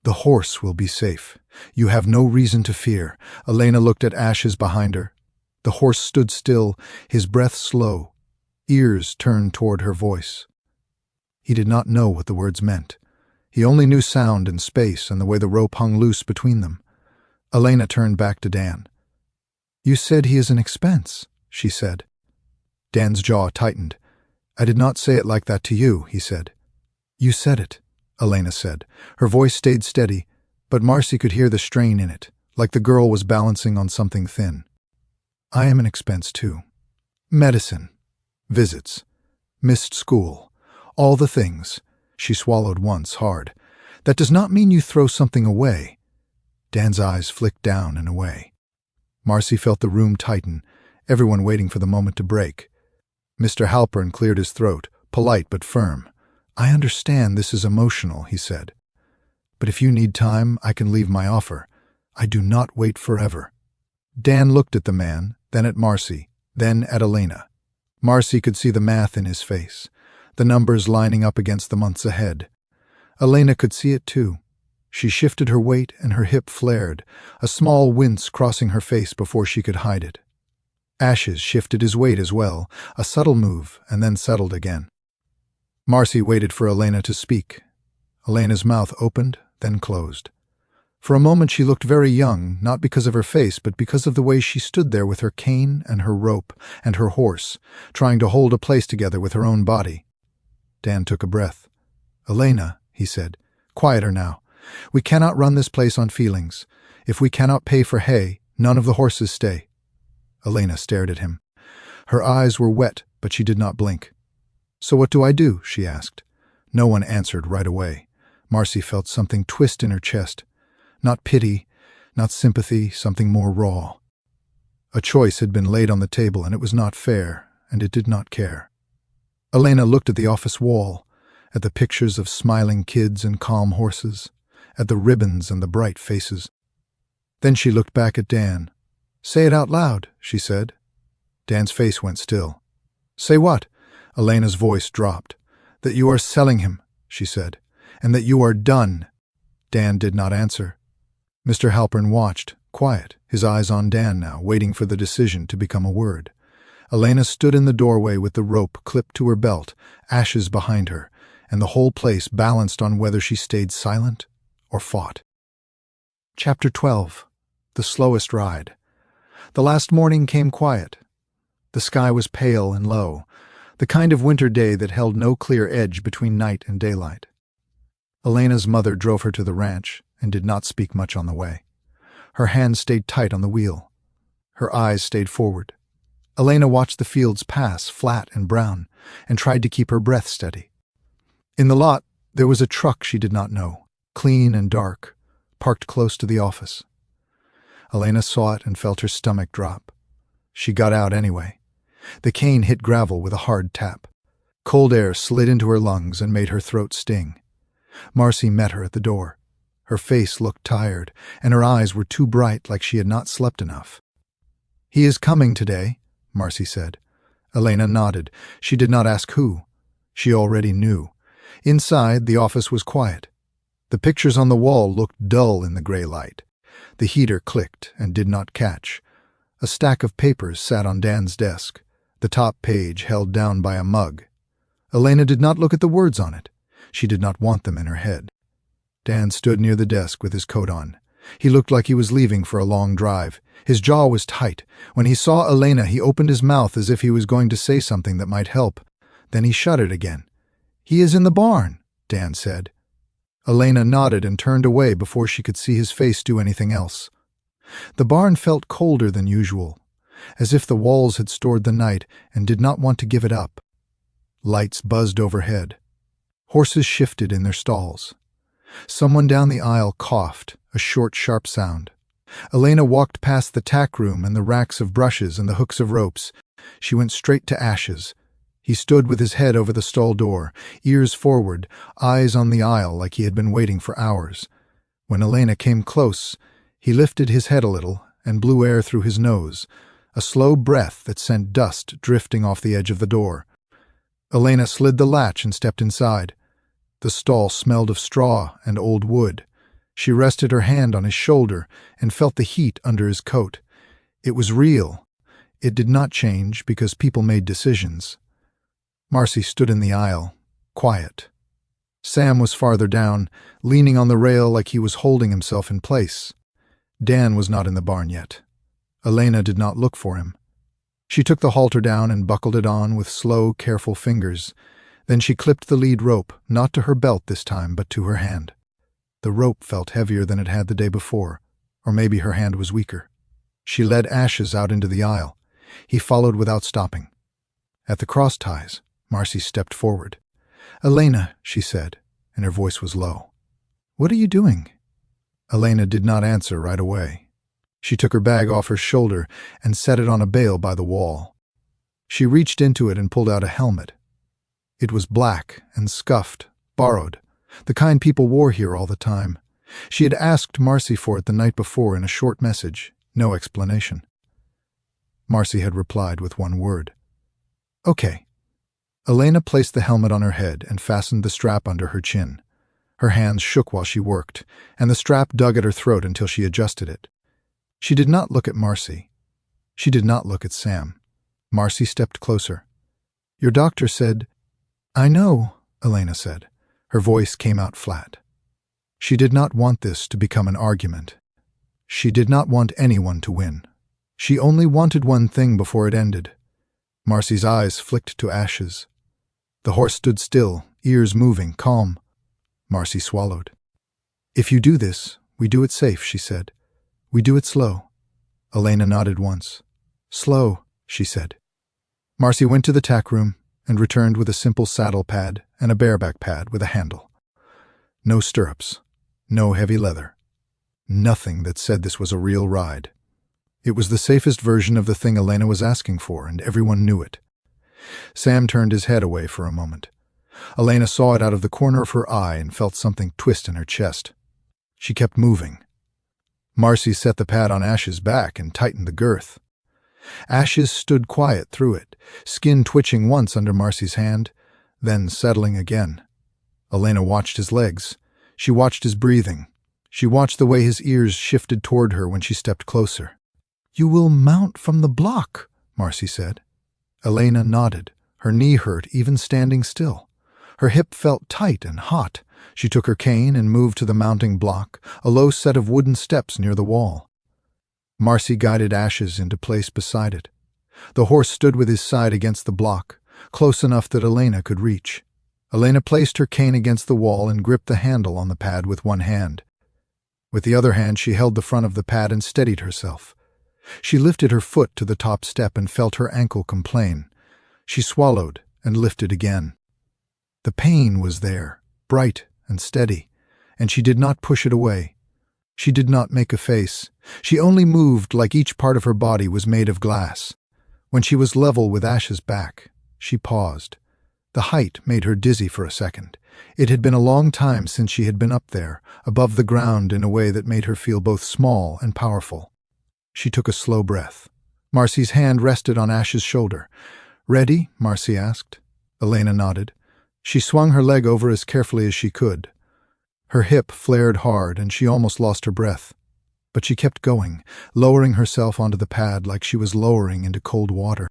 The horse will be safe. You have no reason to fear." Elena looked at Ashes behind her. The horse stood still, his breath slow, ears turned toward her voice. He did not know what the words meant. He only knew sound and space and the way the rope hung loose between them. Elena turned back to Dan. "You said he is an expense," she said. Dan's jaw tightened. "I did not say it like that to you," he said. "You said it," Elena said. Her voice stayed steady, but Marcy could hear the strain in it, like the girl was balancing on something thin. "I am an expense, too. Medicine, visits, missed school, all the things." She swallowed once, hard. "That does not mean you throw something away." Dan's eyes flicked down and away. Marcy felt the room tighten, everyone waiting for the moment to break. Mr. Halpern cleared his throat, polite but firm. "I understand this is emotional," he said. "But if you need time, I can leave my offer. I do not wait forever." Dan looked at the man, then at Marcy, then at Elena. Marcy could see the math in his face, the numbers lining up against the months ahead. Elena could see it too. She shifted her weight and her hip flared, a small wince crossing her face before she could hide it. Ashes shifted his weight as well, a subtle move, and then settled again. Marcy waited for Elena to speak. Elena's mouth opened, then closed. For a moment she looked very young, not because of her face, but because of the way she stood there with her cane and her rope and her horse, trying to hold a place together with her own body. Dan took a breath. "Elena," he said, "quieter now. We cannot run this place on feelings. If we cannot pay for hay, none of the horses stay." Elena stared at him. Her eyes were wet, but she did not blink. "So what do I do?" she asked. No one answered right away. Marcy felt something twist in her chest. Not pity, not sympathy, something more raw. A choice had been laid on the table, and it was not fair, and it did not care. Elena looked at the office wall, at the pictures of smiling kids and calm horses, at the ribbons and the bright faces. Then she looked back at Dan. "Say it out loud," she said. Dan's face went still. "Say what?" Elena's voice dropped. "That you are selling him," she said, "and that you are done." Dan did not answer. Mr. Halpern watched, quiet, his eyes on Dan now, waiting for the decision to become a word. Elena stood in the doorway with the rope clipped to her belt, Ashes behind her, and the whole place balanced on whether she stayed silent or fought. Chapter 12. The Slowest Ride. The last morning came quiet. The sky was pale and low, the kind of winter day that held no clear edge between night and daylight. Elena's mother drove her to the ranch and did not speak much on the way. Her hand stayed tight on the wheel. Her eyes stayed forward. Elena watched the fields pass, flat and brown, and tried to keep her breath steady. In the lot, there was a truck she did not know, clean and dark, parked close to the office. Elena saw it and felt her stomach drop. She got out anyway. The cane hit gravel with a hard tap. Cold air slid into her lungs and made her throat sting. Marcy met her at the door. Her face looked tired, and her eyes were too bright, like she had not slept enough. "He is coming today," Marcy said. Elena nodded. She did not ask who. She already knew. Inside, the office was quiet. The pictures on the wall looked dull in the gray light. The heater clicked and did not catch. A stack of papers sat on Dan's desk, the top page held down by a mug. Elena did not look at the words on it. She did not want them in her head. Dan stood near the desk with his coat on. He looked like he was leaving for a long drive. His jaw was tight. When he saw Elena, he opened his mouth as if he was going to say something that might help. Then he shut it again. "He is in the barn," Dan said. Elena nodded and turned away before she could see his face do anything else. The barn felt colder than usual, as if the walls had stored the night and did not want to give it up. Lights buzzed overhead. Horses shifted in their stalls. Someone down the aisle coughed, a short, sharp sound. Elena walked past the tack room and the racks of brushes and the hooks of ropes. She went straight to Ashes. He stood with his head over the stall door, ears forward, eyes on the aisle like he had been waiting for hours. When Elena came close, he lifted his head a little and blew air through his nose, a slow breath that sent dust drifting off the edge of the door. Elena slid the latch and stepped inside. The stall smelled of straw and old wood. She rested her hand on his shoulder and felt the heat under his coat. It was real. It did not change because people made decisions. Marcy stood in the aisle, quiet. Sam was farther down, leaning on the rail like he was holding himself in place. Dan was not in the barn yet. Elena did not look for him. She took the halter down and buckled it on with slow, careful fingers. Then she clipped the lead rope, not to her belt this time, but to her hand. The rope felt heavier than it had the day before, or maybe her hand was weaker. She led Ashes out into the aisle. He followed without stopping. At the cross ties, Marcy stepped forward. "Elena," she said, and her voice was low. "What are you doing?" Elena did not answer right away. She took her bag off her shoulder and set it on a bale by the wall. She reached into it and pulled out a helmet. It was black and scuffed, borrowed, the kind people wore here all the time. She had asked Marcy for it the night before in a short message, no explanation. Marcy had replied with one word. "Okay." Elena placed the helmet on her head and fastened the strap under her chin. Her hands shook while she worked, and the strap dug at her throat until she adjusted it. She did not look at Marcy. She did not look at Sam. Marcy stepped closer. "Your doctor said—" "I know," Elena said. Her voice came out flat. She did not want this to become an argument. She did not want anyone to win. She only wanted one thing before it ended. Marcy's eyes flicked to Ashes. The horse stood still, ears moving, calm. Marcy swallowed. "If you do this, we do it safe," she said. "We do it slow." Elena nodded once. "Slow," she said. Marcy went to the tack room and returned with a simple saddle pad and a bareback pad with a handle. No stirrups, no heavy leather. Nothing that said this was a real ride. It was the safest version of the thing Elena was asking for, and everyone knew it. Sam turned his head away for a moment. Elena saw it out of the corner of her eye and felt something twist in her chest. She kept moving. Marcy set the pad on Ash's back and tightened the girth. Ashes stood quiet through it, skin twitching once under Marcy's hand, then settling again. Elena watched his legs. She watched his breathing. She watched the way his ears shifted toward her when she stepped closer. "You will mount from the block," Marcy said. Elena nodded. Her knee hurt even standing still. Her hip felt tight and hot. She took her cane and moved to the mounting block, a low set of wooden steps near the wall. Marcy guided Ashes into place beside it. The horse stood with his side against the block, close enough that Elena could reach. Elena placed her cane against the wall and gripped the handle on the pad with one hand. With the other hand she held the front of the pad and steadied herself. She lifted her foot to the top step and felt her ankle complain. She swallowed and lifted again. The pain was there, bright and steady, and she did not push it away. She did not make a face. She only moved like each part of her body was made of glass. When she was level with Ash's back, she paused. The height made her dizzy for a second. It had been a long time since she had been up there, above the ground in a way that made her feel both small and powerful. She took a slow breath. Marcy's hand rested on Ash's shoulder. "Ready?" Marcy asked. Elena nodded. She swung her leg over as carefully as she could. Her hip flared hard and she almost lost her breath. But she kept going, lowering herself onto the pad like she was lowering into cold water.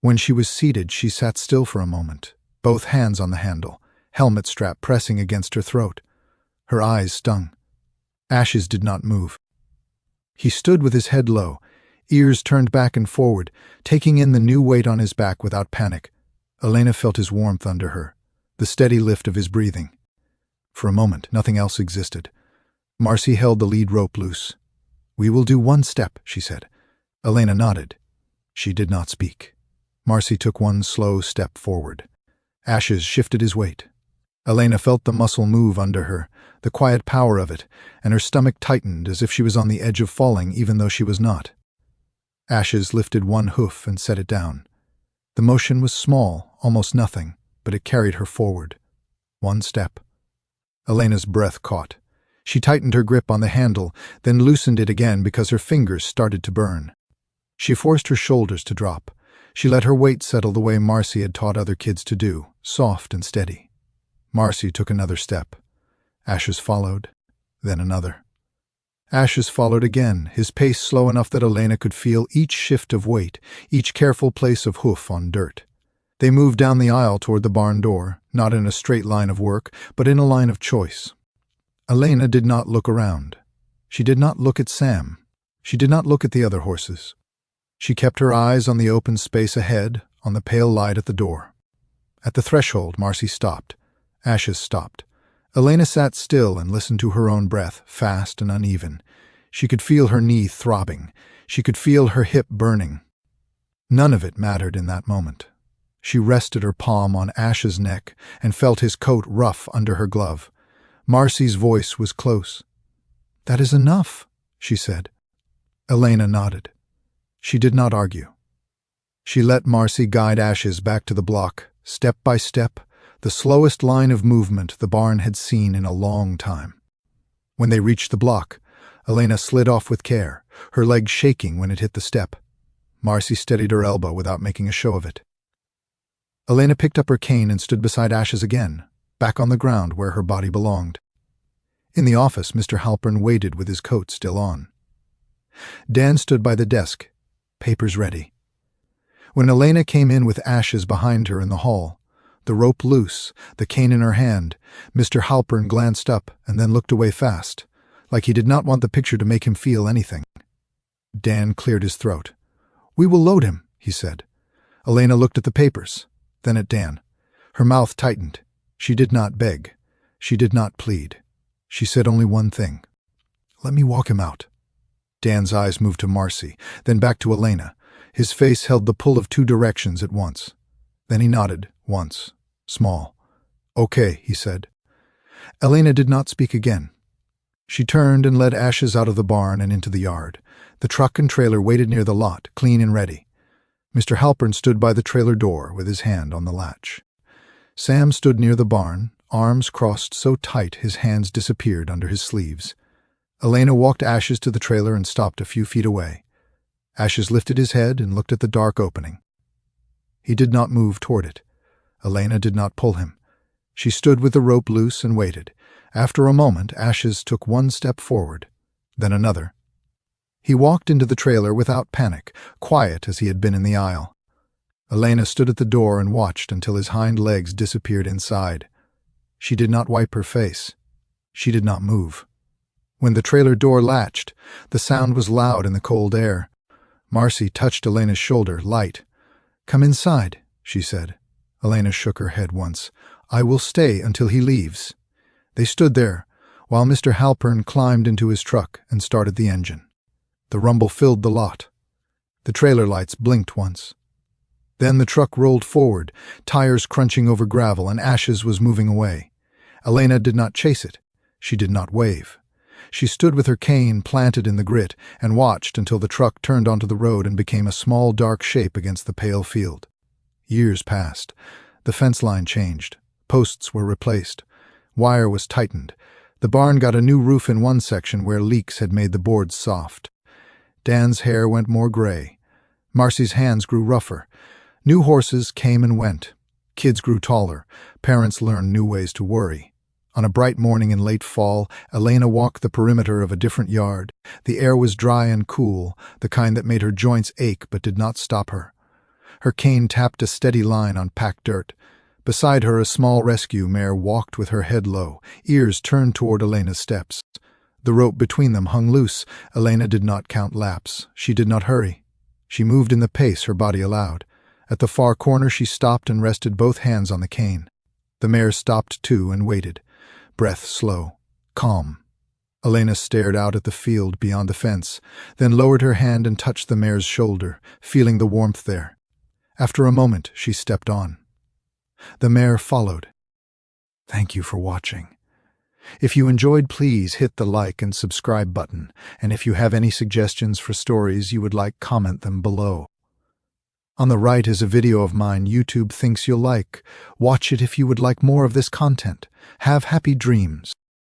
When she was seated, she sat still for a moment, both hands on the handle, helmet strap pressing against her throat. Her eyes stung. Ashes did not move. He stood with his head low, ears turned back and forward, taking in the new weight on his back without panic. Elena felt his warmth under her, the steady lift of his breathing. For a moment, nothing else existed. Marcy held the lead rope loose. "We will do one step," she said. Elena nodded. She did not speak. Marcy took one slow step forward. Ashes shifted his weight. Elena felt the muscle move under her, the quiet power of it, and her stomach tightened as if she was on the edge of falling even though she was not. Ashes lifted one hoof and set it down. The motion was small, almost nothing, but it carried her forward. One step. Elena's breath caught. She tightened her grip on the handle, then loosened it again because her fingers started to burn. She forced her shoulders to drop. She let her weight settle the way Marcy had taught other kids to do, soft and steady. Marcy took another step. Ashes followed, then another. Ashes followed again, his pace slow enough that Elena could feel each shift of weight, each careful place of hoof on dirt. They moved down the aisle toward the barn door, not in a straight line of work, but in a line of choice. Elena did not look around. She did not look at Sam. She did not look at the other horses. She kept her eyes on the open space ahead, on the pale light at the door. At the threshold, Marcy stopped. Ashes stopped. Elena sat still and listened to her own breath, fast and uneven. She could feel her knee throbbing. She could feel her hip burning. None of it mattered in that moment. She rested her palm on Ash's neck and felt his coat rough under her glove. Marcy's voice was close. "That is enough," she said. Elena nodded. She did not argue. She let Marcy guide Ashes back to the block, step by step, the slowest line of movement the barn had seen in a long time. When they reached the block, Elena slid off with care, her leg shaking when it hit the step. Marcy steadied her elbow without making a show of it. Elena picked up her cane and stood beside Ashes again, back on the ground where her body belonged. In the office, Mr. Halpern waited with his coat still on. Dan stood by the desk, papers ready. When Elena came in with Ashes behind her in the hall, the rope loose, the cane in her hand, Mr. Halpern glanced up and then looked away fast, like he did not want the picture to make him feel anything. Dan cleared his throat. "We will load him," he said. Elena looked at the papers, then at Dan. Her mouth tightened. She did not beg. She did not plead. She said only one thing. "Let me walk him out." Dan's eyes moved to Marcy, then back to Elena. His face held the pull of two directions at once. Then he nodded, once, small. "Okay," he said. Elena did not speak again. She turned and led Ashes out of the barn and into the yard. The truck and trailer waited near the lot, clean and ready. Mr. Halpern stood by the trailer door with his hand on the latch. Sam stood near the barn, arms crossed so tight his hands disappeared under his sleeves. Elena walked Ashes to the trailer and stopped a few feet away. Ashes lifted his head and looked at the dark opening. He did not move toward it. Elena did not pull him. She stood with the rope loose and waited. After a moment, Ashes took one step forward, then another. He walked into the trailer without panic, quiet as he had been in the aisle. Elena stood at the door and watched until his hind legs disappeared inside. She did not wipe her face. She did not move. When the trailer door latched, the sound was loud in the cold air. Marcy touched Elena's shoulder, light. "Come inside," she said. Elena shook her head once. "I will stay until he leaves." They stood there, while Mr. Halpern climbed into his truck and started the engine. The rumble filled the lot. The trailer lights blinked once. Then the truck rolled forward, tires crunching over gravel, and Ashes was moving away. Elena did not chase it. She did not wave. She stood with her cane planted in the grit and watched until the truck turned onto the road and became a small dark shape against the pale field. Years passed. The fence line changed. Posts were replaced. Wire was tightened. The barn got a new roof in one section where leaks had made the boards soft. Dan's hair went more gray. Marcy's hands grew rougher. New horses came and went. Kids grew taller. Parents learned new ways to worry. On a bright morning in late fall, Elena walked the perimeter of a different yard. The air was dry and cool, the kind that made her joints ache but did not stop her. Her cane tapped a steady line on packed dirt. Beside her, a small rescue mare walked with her head low, ears turned toward Elena's steps. The rope between them hung loose. Elena did not count laps. She did not hurry. She moved in the pace her body allowed. At the far corner, she stopped and rested both hands on the cane. The mare stopped too and waited. Breath slow, calm. Elena stared out at the field beyond the fence, then lowered her hand and touched the mare's shoulder, feeling the warmth there. After a moment, she stepped on. The mare followed. Thank you for watching. If you enjoyed, please hit the like and subscribe button, and if you have any suggestions for stories you would like, comment them below. On the right is a video of mine YouTube thinks you'll like. Watch it if you would like more of this content. Have happy dreams.